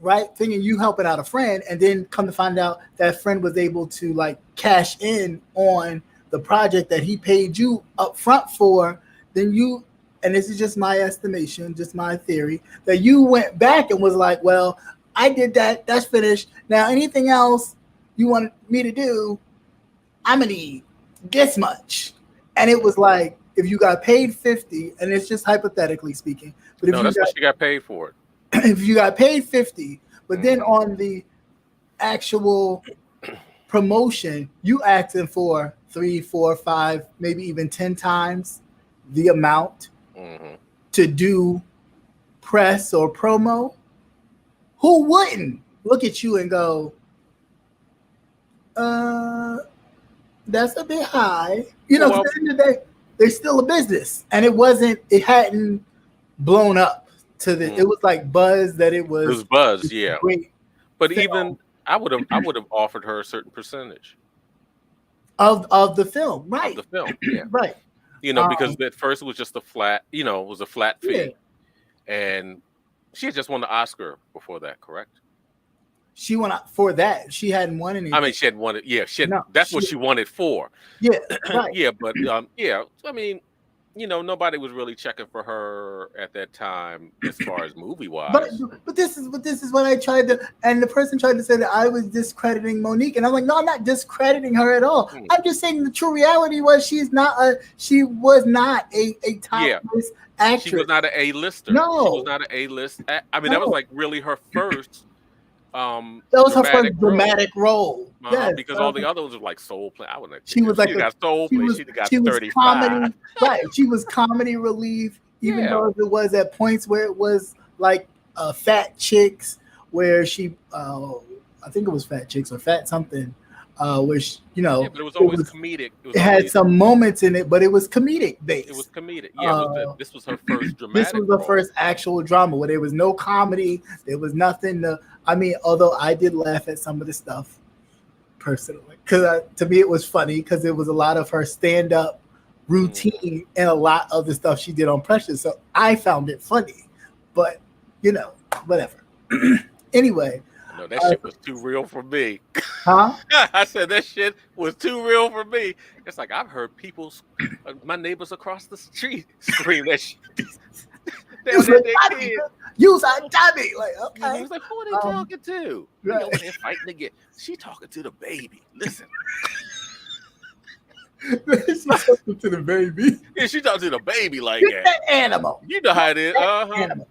right? Thinking you helping out a friend, and then come to find out that friend was able to like cash in on the project that he paid you up front for. Then you, and this is just my estimation, just my theory, that you went back and was like, well, I did that. That's finished. Now, anything else you want me to do, I'm going to need this much. And it was like, if you got paid 50, and it's just hypothetically speaking, but if that's what she got paid for it. If you got paid 50, but then on the actual promotion, you asking for 3, 4, 5, maybe even 10 times the amount to do press or promo, who wouldn't look at you and go, that's a bit high? You know, at the end of the day, they're still a business, and it hadn't blown up to the. It was like buzz that it was. It was buzz, yeah. Great but film. Even I would have offered her a certain percentage of the film, right? Of the film, yeah, right. You know, because at first it was just a flat, it was a flat fee, and she had just won the Oscar before that, correct? She won for that. She hadn't won anything. I mean, she had won it. Yeah, that's what she won it for. Yeah, right. Yeah, but I mean, nobody was really checking for her at that time as far as movie wise. But this is what I tried to, and the person tried to say that I was discrediting Monique, and I'm like, no, I'm not discrediting her at all. I'm just saying the true reality was she was not a top list actress. She was not an A-lister. No, she was not an A-list. I mean, that was like really her first. That was her first dramatic role. Yes, because all the others were like soul play. I wouldn't. She was like she got soul play. She got 35. Comedy, right? She was comedy relief, even though it was at points where it was like Fat Chicks, where she, I think it was Fat Chicks or Fat something, where she, but it was always comedic. It had some moments in it, but it was comedic based. It was comedic. Yeah, this was her first dramatic. This was the first actual drama where there was no comedy. There was nothing to. I mean, although I did laugh at some of the stuff personally, because to me it was funny because it was a lot of her stand-up routine and a lot of the stuff she did on Precious. So I found it funny, but whatever. Anyway. No, that shit was too real for me. Huh? I said that shit was too real for me. It's like I've heard my neighbors across the street scream that shit. You was a dummy. Like, okay. He was like, who are they talking to? Right. They're fighting again. She talking to the baby. Listen. She's talking to the baby. Yeah, she talking to the baby like that animal. You know how it is. Animal.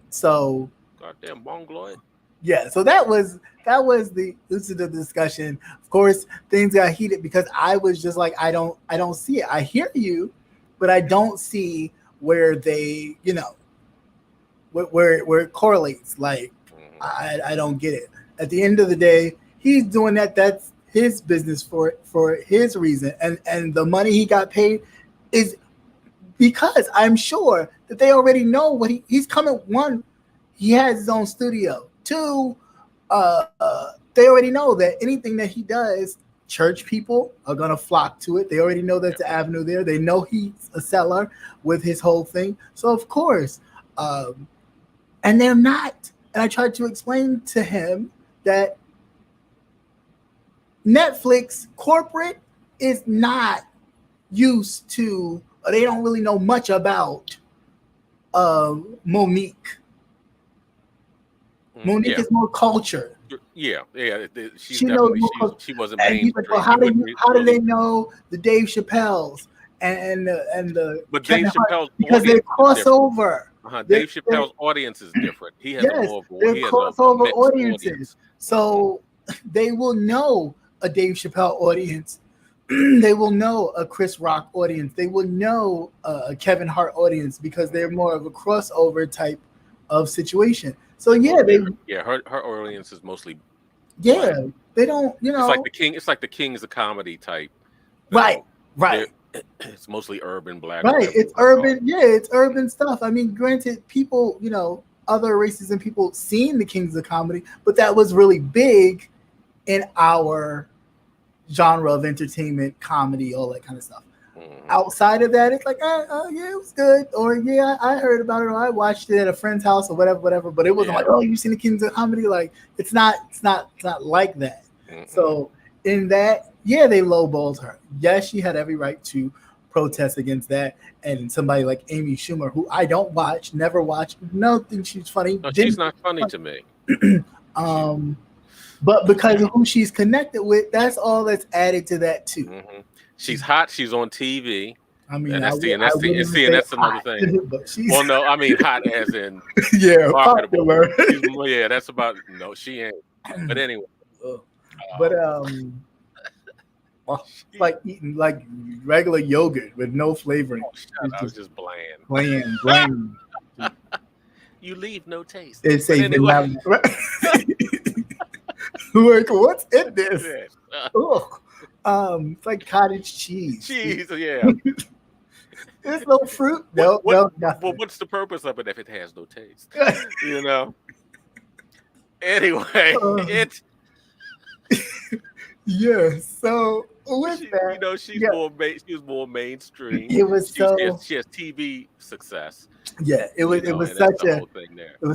So goddamn mongoloid. Yeah, so that was the discussion. Of course, things got heated because I was just like, I don't see it. I hear you, but I don't see where they, where it correlates. Like, I don't get it. At the end of the day, he's doing that. That's his business for his reason, and the money he got paid is because I'm sure that they already know what he's coming. One, he has his own studio. Two, they already know that anything that he does, church people are gonna flock to it. They already know that's the avenue there. They know he's a seller with his whole thing. So of course, and they're not. And I tried to explain to him that Netflix corporate is not used to, or they don't really know much about Monique. Monique is more culture. Yeah. She knows more. She wasn't. And he's like, well, how do they know the Dave Chappelles and the But Kevin Dave Hart, Chappelle's because they audience cross is different. over. Dave Chappelle's audience is different. He has a Yes, more they're he has a crossover mixed audiences. audience. So they will know a Dave Chappelle audience. They will know a Chris Rock audience. They will know a Kevin Hart audience because they're more of a crossover type of situation. So Her audience is mostly black. they don't, It's like the king. It's like the Kings of Comedy type right, thing. It's mostly urban black. right. It's urban, it's urban stuff. I mean, granted, people, other races and people seen the Kings of Comedy, but that was really big in our genre of entertainment, comedy, all that kind of stuff. Outside of that, it's like, yeah, it was good, or yeah, I heard about it, or I watched it at a friend's house, or whatever. But it wasn't like, oh, you seen the Kings of Comedy? Like, it's not like that. So in that, they lowballed her. Yes, she had every right to protest against that. And somebody like Amy Schumer, who I don't watch, never watched, don't think she's funny. No, she's not funny to me. But because of who she's connected with, that's all that's added to that too. She's hot. She's on TV. I mean, and that's another thing. Well, no, I mean hot as in popular. That's about she ain't. But anyway, like eating like regular yogurt with no flavoring. I was just bland. Bland. You leave no taste. It says anyway. What's in this? It's like cottage cheese. There's no fruit. No, nothing. Well, what's the purpose of it if it has no taste? Anyway, So with that, she was more mainstream. It was she has TV success. Yeah, it was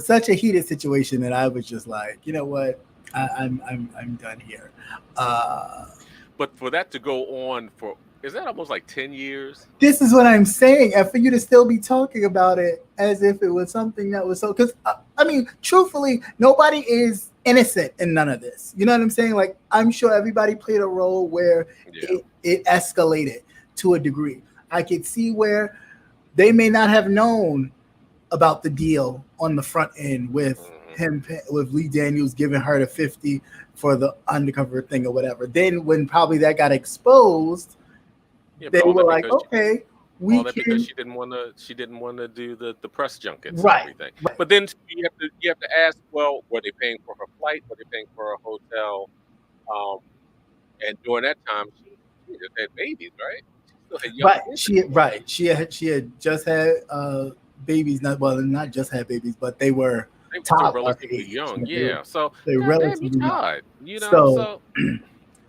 such a heated situation that I was just like, you know what, I'm done here. But for that to go on for, is that almost like 10 years? This is what I'm saying. And for you to still be talking about it as if it was something that was so, because I mean, truthfully, nobody is innocent in none of this. You know what I'm saying? Like, I'm sure everybody played a role where it escalated to a degree. I could see where they may not have known about the deal on the front end with with Lee Daniels giving her the 50 for the undercover thing or whatever. Then when probably that got exposed, they were like, okay, we can. Because she didn't want to do the press junkets and everything. But then you have to ask, well, were they paying for her flight? Were they paying for her hotel? And during that time, she just had babies, right? She had just had babies. Not just had babies, but they were relatively young. So they're relatively young.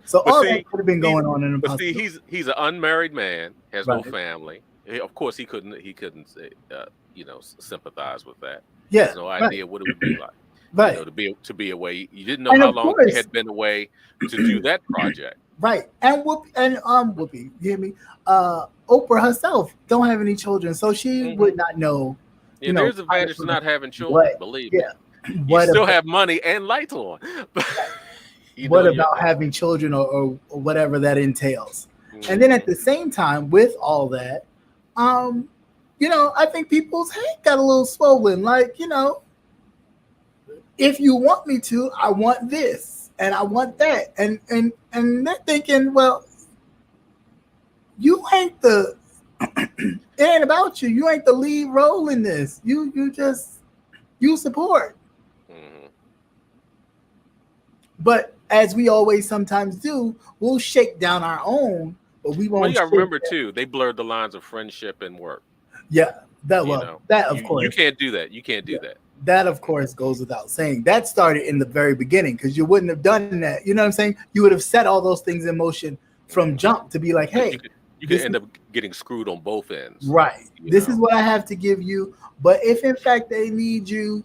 So all that could have been going on in the But see, he's an unmarried man, has no family. Of course, he couldn't sympathize with that. He has no idea what it would be like. Right. To be away. You didn't know how long he had been away to do that project. Right. And Whoopi, you hear me? Oprah herself don't have any children, so she would not know. There's an advantage to not having children, believe me. You still have money and lights on. What about having children or whatever that entails? And then at the same time, with all that, I think people's head got a little swollen. Like, if you want me to, I want this and I want that. And they're thinking, well, you ain't it ain't about you. You ain't the lead role in this. You support. But as we always sometimes do, we'll shake down our own, but we won't. Well, you gotta remember too, they blurred the lines of friendship and work. Yeah, that of course. You can't do that. You can't do that. That of course goes without saying. That started in the very beginning because you wouldn't have done that. You know what I'm saying? You would have set all those things in motion from jump to be like, hey, you could end up getting screwed on both ends. Right. This is what I have to give you. But if in fact they need you,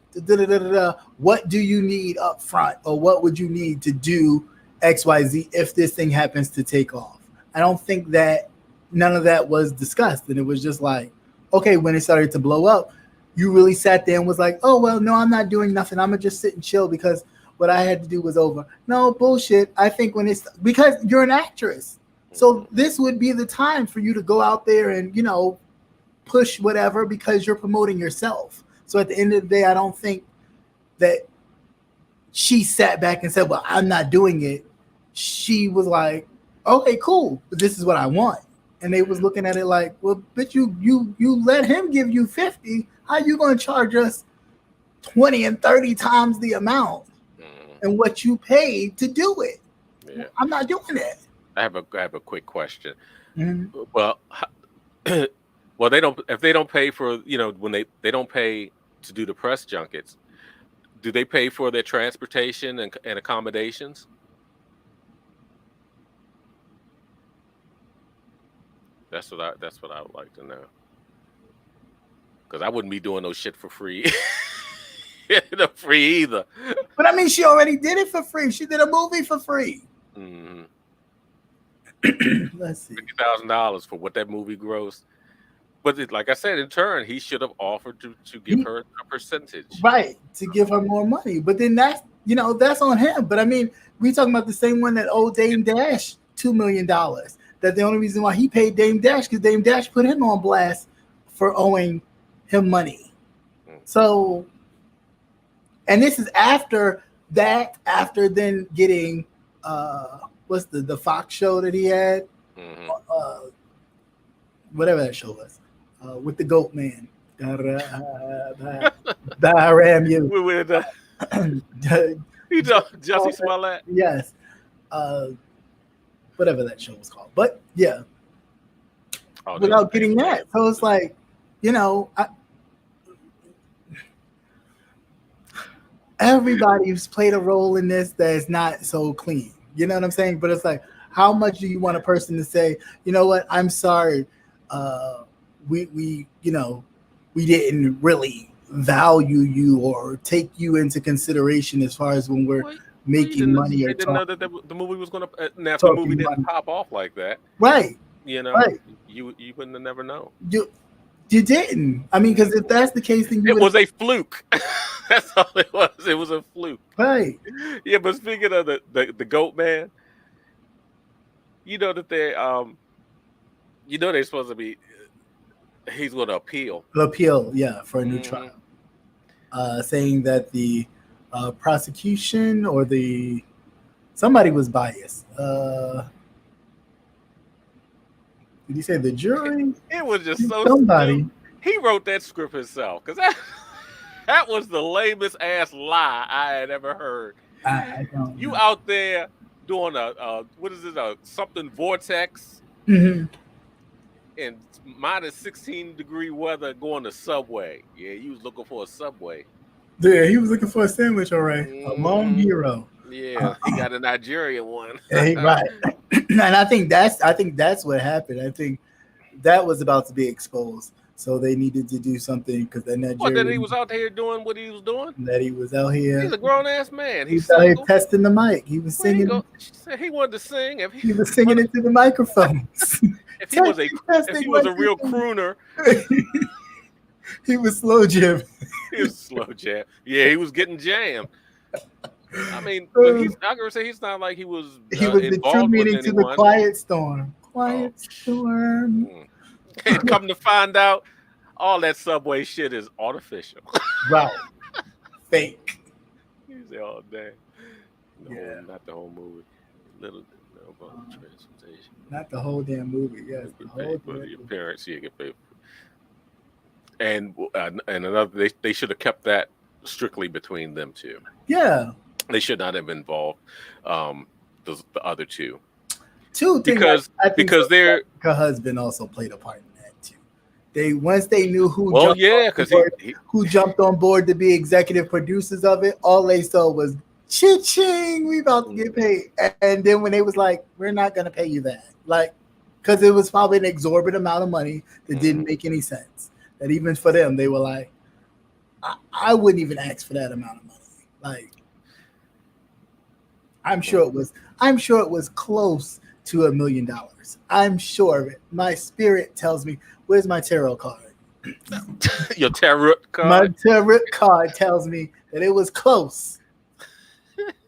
what do you need up front? Or what would you need to do XYZ if this thing happens to take off? I don't think that none of that was discussed. And it was just like, okay, when it started to blow up, you really sat there and was like, oh, well, no, I'm not doing nothing. I'm going to just sit and chill because what I had to do was over. No, bullshit. I think when it's because you're an actress. So this would be the time for you to go out there and, push whatever because you're promoting yourself. So at the end of the day, I don't think that she sat back and said, well, I'm not doing it. She was like, okay, cool, but this is what I want. And they was looking at it like, well, but you let him give you 50. How you going to charge us 20 and 30 times the amount and what you paid to do it? Yeah. I'm not doing that. I have a quick question. Mm-hmm. Well, they don't, if they don't pay for, when they don't pay to do the press junkets, do they pay for their transportation and accommodations? That's what I would like to know. Because I wouldn't be doing no shit for free. No free either. But I mean, she already did it for free. She did a movie for free. Mm-hmm. Let's see. $50,000 for what that movie grossed. But like I said, in turn, he should have offered to give her a percentage. Right, to give her more money. But then that's on him. But I mean, we talking about the same one that owed Dame Dash $2 million. That the only reason why he paid Dame Dash because Dame Dash put him on blast for owing him money. So, and this is after then getting what's the Fox show that he had, whatever that show was, with the Goat Man. Ram you. With Jussie Smollett. Yes. Whatever that show was called. But yeah. Without getting that. So it's like, everybody's played a role in this that is not so clean. You know what I'm saying? But it's like, how much do you want a person to say, you know what, I'm sorry, we didn't really value you or take you into consideration as far as when we're making money. They didn't know that the movie was going to, if the movie didn't pop off like that. Right. Right. You wouldn't have never known. You didn't. I mean, because if that's the case, then it was a fluke. That's all it was. It was a fluke. Right. Yeah, but speaking of the Goat Man, that they're supposed to be. He's going to appeal. Yeah, for a new trial, saying that the prosecution or somebody was biased. Did he say the jury? It was just so somebody. Stupid. He wrote that script himself because that was the lamest ass lie I had ever heard. I don't you know. Out there doing what is it? Something vortex in minus 16-degree weather going to Subway. Yeah, you was looking for a Subway. Yeah, he was looking for a sandwich. All right, a long hero. Yeah, he got a Nigerian one. Right. And I think that's what happened. I think that was about to be exposed, so they needed to do something because that Nigerian. What, that he was out here doing what he was doing? That he was out here. He's a grown ass man. He's out here testing the mic. He was singing. He wanted to sing. He was singing into the microphones. If he was a real crooner. He was slow jam. He was slow jam. Yeah, he was getting jammed. I mean, I can say he's not like he was. He was the true meaning to the quiet storm. Quiet storm. And come to find out, all that Subway shit is artificial. Right. Fake. You say, oh damn. Yeah. Not the whole movie. Transportation. Not the whole damn movie. Yes. The appearance, you get paid. And another, they should have kept that strictly between them two. Yeah. They should not have involved the other two. Because her husband also played a part in that too. Once they knew who jumped on board to be executive producers of it, all they saw was cha-ching, we about to get paid. And then when they was like, we're not gonna pay you that, like, because it was probably an exorbitant amount of money that didn't make any sense. That even for them, they were like, I wouldn't even ask for that amount of money. Like, I'm sure it was close to $1 million. I'm sure of it. My spirit tells me, where's my tarot card? Your tarot card? My tarot card tells me that it was close.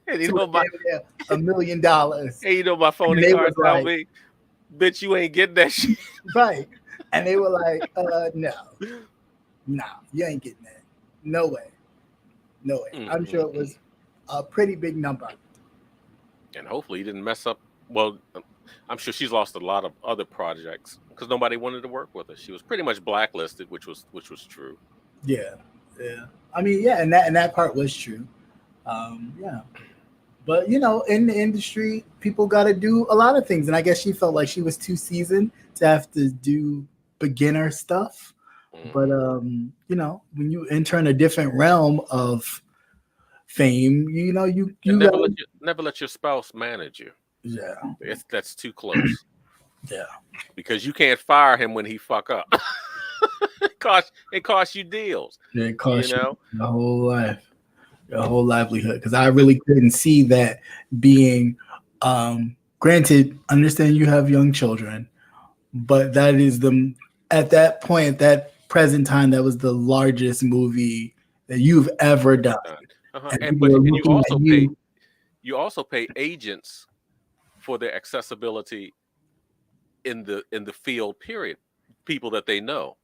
And $1 million. And you know my phony card tell me bitch, you ain't getting that shit. Right. And they were like, no, you ain't getting that. No way. I'm sure it was a pretty big number. And hopefully he didn't mess up. Well, I'm sure she's lost a lot of other projects because nobody wanted to work with her. She was pretty much blacklisted, which was true. Yeah. I mean, yeah, and that part was true. Yeah. But in the industry, people got to do a lot of things, and I guess she felt like she was too seasoned to have to do beginner stuff. But when you enter in a different realm of fame, you never let your spouse manage you. Yeah, that's too close. Yeah, because you can't fire him when he fuck up. It costs you deals. Yeah, it costs you the whole life. Your whole livelihood, because I really couldn't see that being granted. Understand you have young children, but that is at that point, at that present time, that was the largest movie that you've ever done. And you also pay agents for their accessibility in the field. Period. People that they know.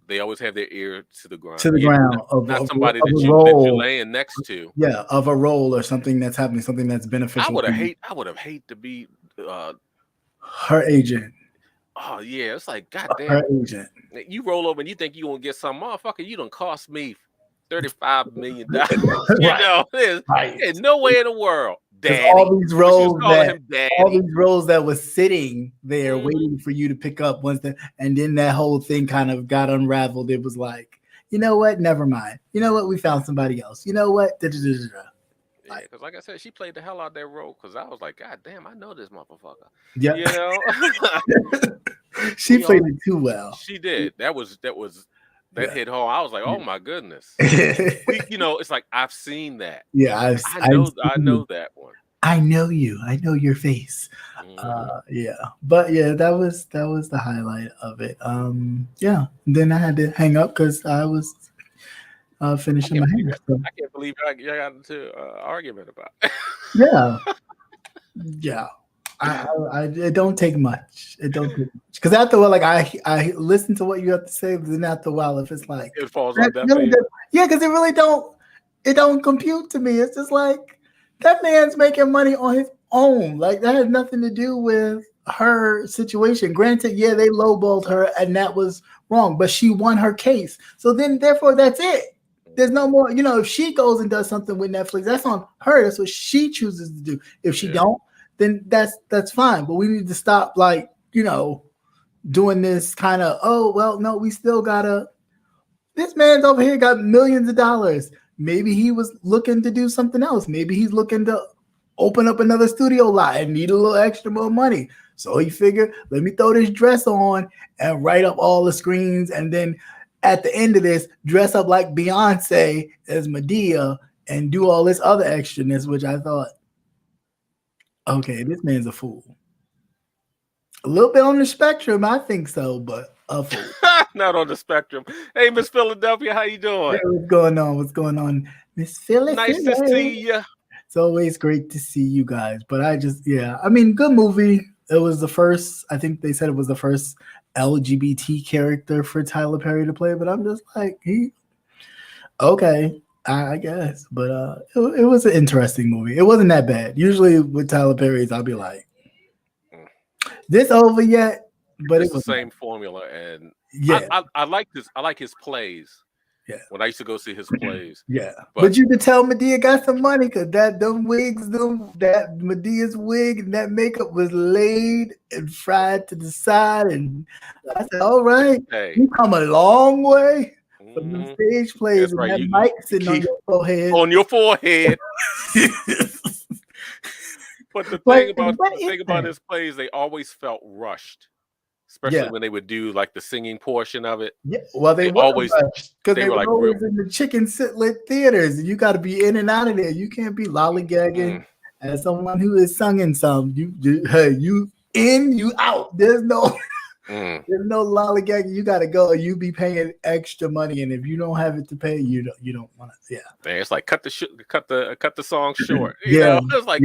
They always have their ear to the ground. Not somebody that you're laying next to. Yeah, of a role or something that's happening, something that's beneficial. I would have hated to be her agent. Oh yeah, it's like goddamn. Her agent. You roll over and you think you gonna get some motherfucker. You done cost me $35 million. There's no way in the world. Daddy. All these roles that was sitting there waiting for you to pick up and then that whole thing kind of got unraveled. It was like, you know what? Never mind. You know what? We found somebody else. You know what? Yeah, because like I said, she played the hell out of that role. Because I was like, God damn, I know this motherfucker. Yeah, she played it too well. She did. That hit home. I was like, oh my goodness. It's like I've seen that. Yeah, I know that one. I know you. I know your face. Yeah, but yeah, that was the highlight of it. Yeah. Then I had to hang up because I was finishing my hair. So. I can't believe I got into an argument about it. Yeah. It don't take much. It don't take much. Because after a while, like I listen to what you have to say, but then after a while, if it's like it falls on that really because it really don't compute to me. It's just like that man's making money on his own. Like that had nothing to do with her situation. Granted, yeah, they lowballed her and that was wrong, but she won her case. So then therefore that's it. There's no more, if she goes and does something with Netflix, that's on her. That's what she chooses to do. If she don't, then that's fine. But we need to stop doing this kind of, no, we still gotta, this man's over here got millions of dollars. Maybe he was looking to do something else. Maybe he's looking to open up another studio lot and need a little extra more money. So he figured, let me throw this dress on and write up all the screens. And then at the end of this, dress up like Beyonce as Medea and do all this other extraness, which I thought, okay, this man's a fool. A little bit on the spectrum, I think so, but a fool. Not on the spectrum. Hey, Miss Philadelphia, how you doing? Hey, what's going on, Miss Philly? Nice to see you. It's always great to see you guys. But good movie. It was the first, I think they said it was the first LGBT character for Tyler Perry to play, but I'm just like, I guess. But it was an interesting movie. It wasn't that bad. Usually with Tyler Perry's, I'll be like, this over yet? But it's the same formula, and I like this. I like his plays. Yeah. When I used to go see his plays. Yeah. But you could tell Medea got some money because that Medea's wig and that makeup was laid and fried to the side. And I said, all right, you come a long way from the stage plays. That's and right. That mic sitting on your forehead. On your forehead. But the thing about his plays, they always felt rushed. Especially when they would do like the singing portion of it. Yeah, well, they always because they were like always in the chicken sitlet theaters, and you got to be in and out of there. You can't be lollygagging as someone who is sung in some. You in, you out. There's no There's no lollygagging. You got to go. You be paying extra money, and if you don't have it to pay, you don't want to. Yeah, Man, it's like cut the song short. Yeah, It's like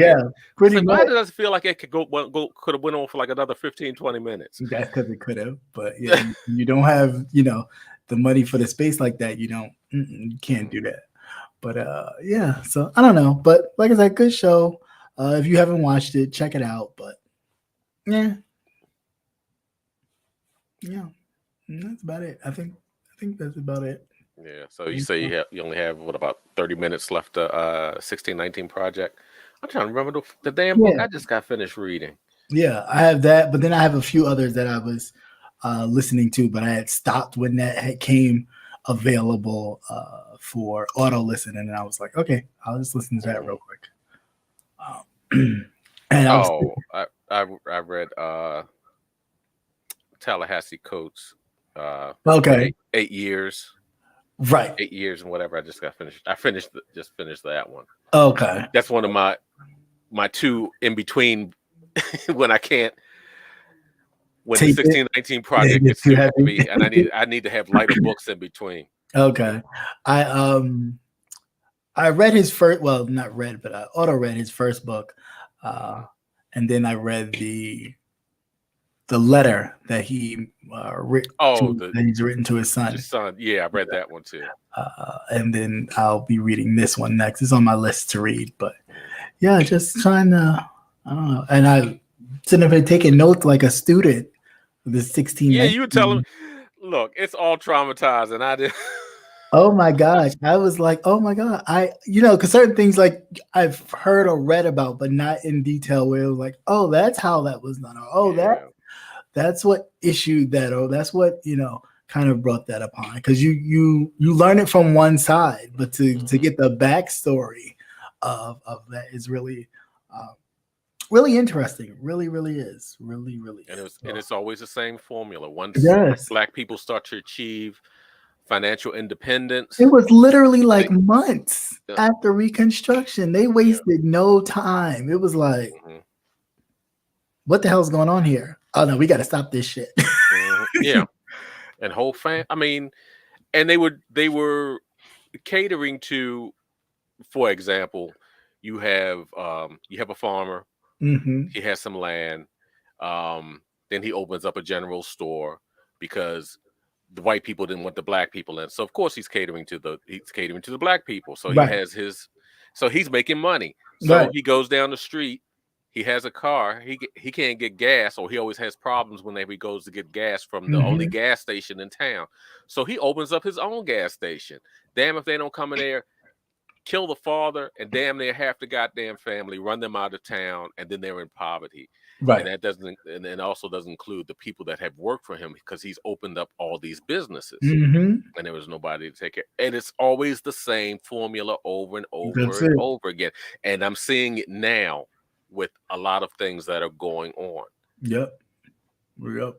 pretty why much. does it feel like it could could have went on for like another 15, 20 minutes? That's because it could have, but yeah, you don't have the money for the space like that. You don't, you can't do that. But yeah, so I don't know. But like I said, good show. If you haven't watched it, check it out. But yeah, that's about it. I think that's about it. Yeah. So you say you only have what, about 30 minutes left to 1619 Project. I'm trying to remember the damn book I just got finished reading. Yeah, I have that, but then I have a few others that I was listening to, but I had stopped when that came available for auto listen, and I was like, okay, I'll just listen to that real quick. And I read Tallahassee Coates. Okay. 8 years. Right. 8 years and whatever. I just finished that one. Okay. That's one of my two in between when I can't. When the 1619 Project gets too heavy, and I need to have lighter books in between. Okay. I read his first, well, not read, but I auto read his first book. And then I read the letter that he that he's written to his son. Yeah, I read that one too. And then I'll be reading this one next. It's on my list to read, but yeah, just trying to, I don't know. And I sitting there taking notes like a student. The 16. Yeah, you were telling me, look, it's all traumatized, and I did. Oh my gosh. I was like, oh my God. Because certain things like I've heard or read about, but not in detail, where it was like, oh, that's how that was done. Or, that's what issued that. Or that's what, kind of brought that upon. Because you learn it from one side, but to get the backstory of that is really really interesting. Really, really is. Really, really is. And it's always the same formula. Once Black people start to achieve financial independence. It was literally like months after Reconstruction. They wasted no time. It was like, what the hell's going on here? Oh no, we got to stop this shit. Yeah, and whole and they were catering to, for example, you have a farmer. He has some land. Then he opens up a general store because the white people didn't want the Black people in. So of course he's catering to the Black people. So he has he's making money. So he goes down the street. He has a car. He can't get gas, or he always has problems whenever he goes to get gas from the only gas station in town. So he opens up his own gas station. Damn if they don't come in there, kill the father, and damn near half the goddamn family, run them out of town, and then they're in poverty. Right. And that also doesn't include the people that have worked for him, because he's opened up all these businesses, and there was nobody to take care. And it's always the same formula over and over again. And I'm seeing it now with a lot of things that are going on. Yep.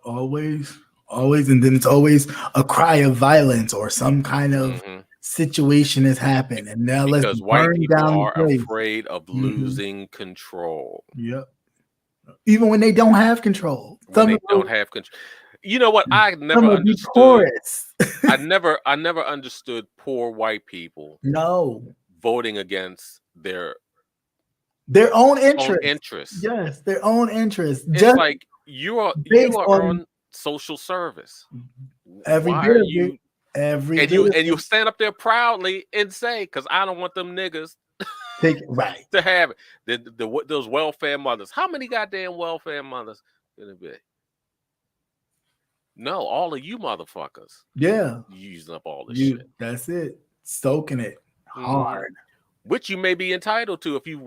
Always. And then it's always a cry of violence or some kind of situation has happened, and now because white people are afraid of losing control. Yep. Even when they don't have control. You know what? I never understood. I never understood poor white people. Voting against their own interests. Yes, their own interests. It's just like you are on social service. Every Why bit are of you? it. Every and you stand up there proudly and say, because I don't want them niggas to have it. Those welfare mothers. How many goddamn welfare mothers gonna be? No, all of you motherfuckers. Yeah, using up all this shit. That's it. Soaking it hard. Which you may be entitled to if you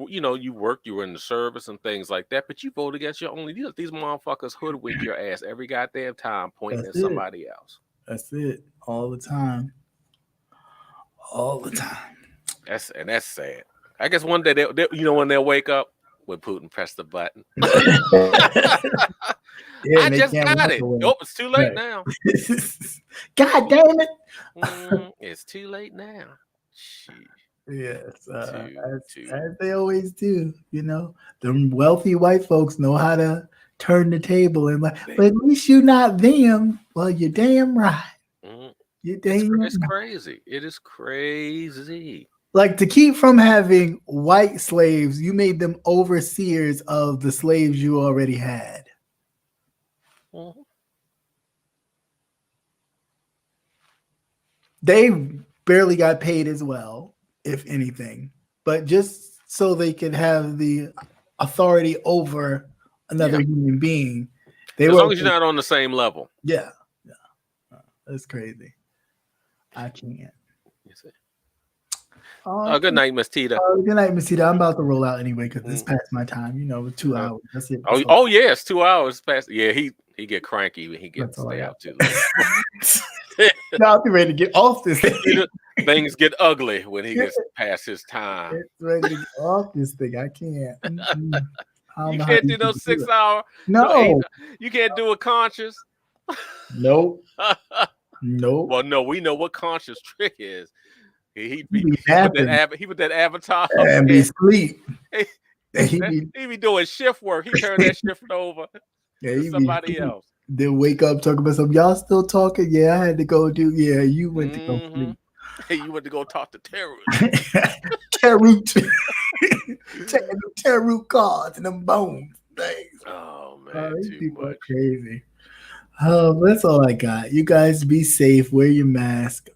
work, you were in the service and things like that, but you vote against your only. These motherfuckers hoodwink your ass every goddamn time, pointing at somebody else. That's it. All the time. That's sad. I guess one day when they'll wake up, when Putin pressed the button. I just got it. Nope, it's too late now. God damn it. It's too late now. Shit. Yes, as they always do. The wealthy white folks know how to turn the table and like, but at least you're not them. Well, you're damn right. Mhm. You're It's, damn it's right. crazy. It is crazy. Like, to keep from having white slaves, you made them overseers of the slaves you already had. Mhm. They barely got paid as well, if anything, but just so they could have the authority over another Yeah. human being. They As were, long as you're not on the same level. yeah, that's crazy. I can't. You see. Oh, Good night, Miss Tita. good night, Miss Tita. I'm about to roll out anyway because it's Mm. past my time. 2 Uh-huh. hours. That's it. Oh yes, 2 hours past. Yeah, he get cranky when he gets That's all I stay got. out too late. Now I'll be ready to get off this thing. Things get ugly when he gets past his time. It's ready to get off this thing. I can't. I don't You know how can't these do no people do 6 it. hour. No. 8. You can't do a conscious. Nope. Nope. Well, no, we know what conscious trick is. He He put that avatar up and be there. asleep. He He be doing shift work. He turned that shift over to somebody else. Then wake up talking about something. Y'all still talking? Yeah, I had to go do. Yeah, you went to go sleep. Hey, you went to go talk to terrorists. Tarot. Tarot cards and them bones things. Oh man, These too people are much. crazy. That's all I got. You guys be safe. Wear your mask.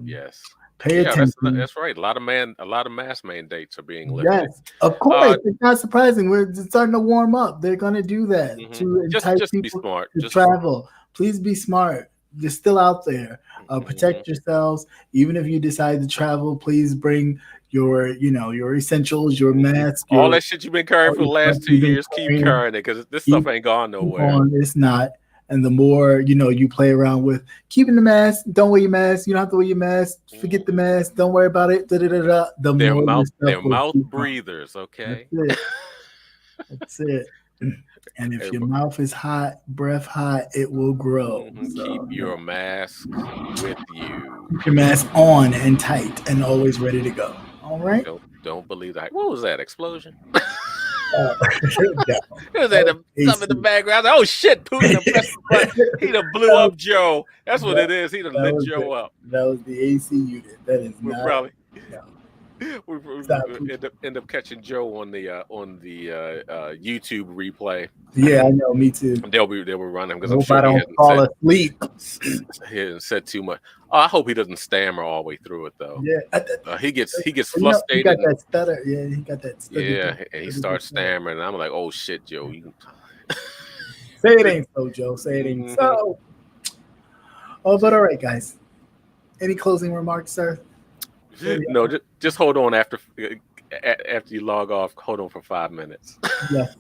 Yes. Pay attention. That's right. A lot of mask mandates are being lifted. Yes, of course. It's not surprising. We're starting to warm up. They're going to do that to entice just be people smart. to travel. Please be smart. You're still out there. Protect yourselves. Even if you decide to travel, please bring your essentials, your mask, all that shit you've been carrying for the last 2 years. Keep carrying it because this stuff ain't gone nowhere. It's not. And the more you play around with keeping the mask, don't wear your mask. You don't have to wear your mask. Forget the mask. Don't worry about it. They're mouth breathers. Okay, that's it. And if your mouth is hot, breath hot, it will grow. So, keep your mask with you. Keep your mask on and tight and always ready to go. All right. Don't believe that. What was that explosion? It was something in the background. Oh shit! Putin pressed the button. He done blew up Joe. That's what it is. He done lit Joe up. That was the AC unit. That is We're not. Probably. No. We end up catching Joe on the YouTube replay. Yeah, I know. Me too. They were running because I'm sure I don't fall asleep. He hasn't said too much. Oh, I hope he doesn't stammer all the way through it though. Yeah, he gets frustrated. He got that stutter. Yeah, he got that stutter. Yeah, and he starts stammering, and I'm like, "Oh shit, Joe, you say it ain't so, Joe. Say it ain't so." Oh, but all right, guys. Any closing remarks, sir? No, just hold on after you log off. Hold on for 5 minutes. Yes,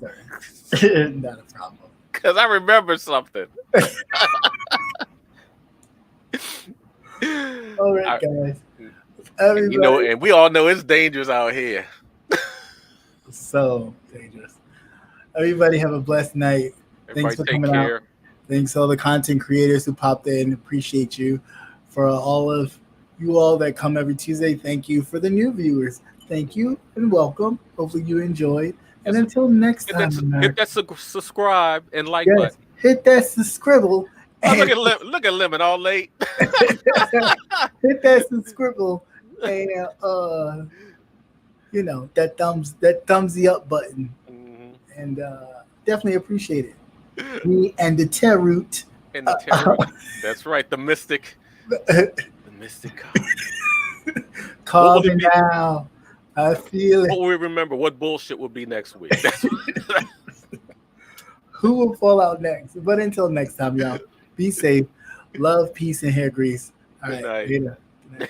sir. Not a problem. Because I remember something. All right, guys. Everybody, and we all know it's dangerous out here. So dangerous. Everybody have a blessed night. Thanks for coming out. Thanks to all the content creators who popped in. Appreciate you. For all of you all that come every Tuesday, thank you. For the new viewers, thank you and welcome. Hopefully you enjoyed. And until next time, hit that subscribe and like button. Hit that scribble. Look at Lemon all late. Hit that scribble and that thumbsy up button. And definitely appreciate it. Me and the Tarot. And the Tarot. That's right, the mystic. The mystic card. Calm me now. I feel it. What we remember, what bullshit will be next week. Who will fall out next? But until next time, y'all, be safe. Love, peace, and hair grease. All right. Later. Good night.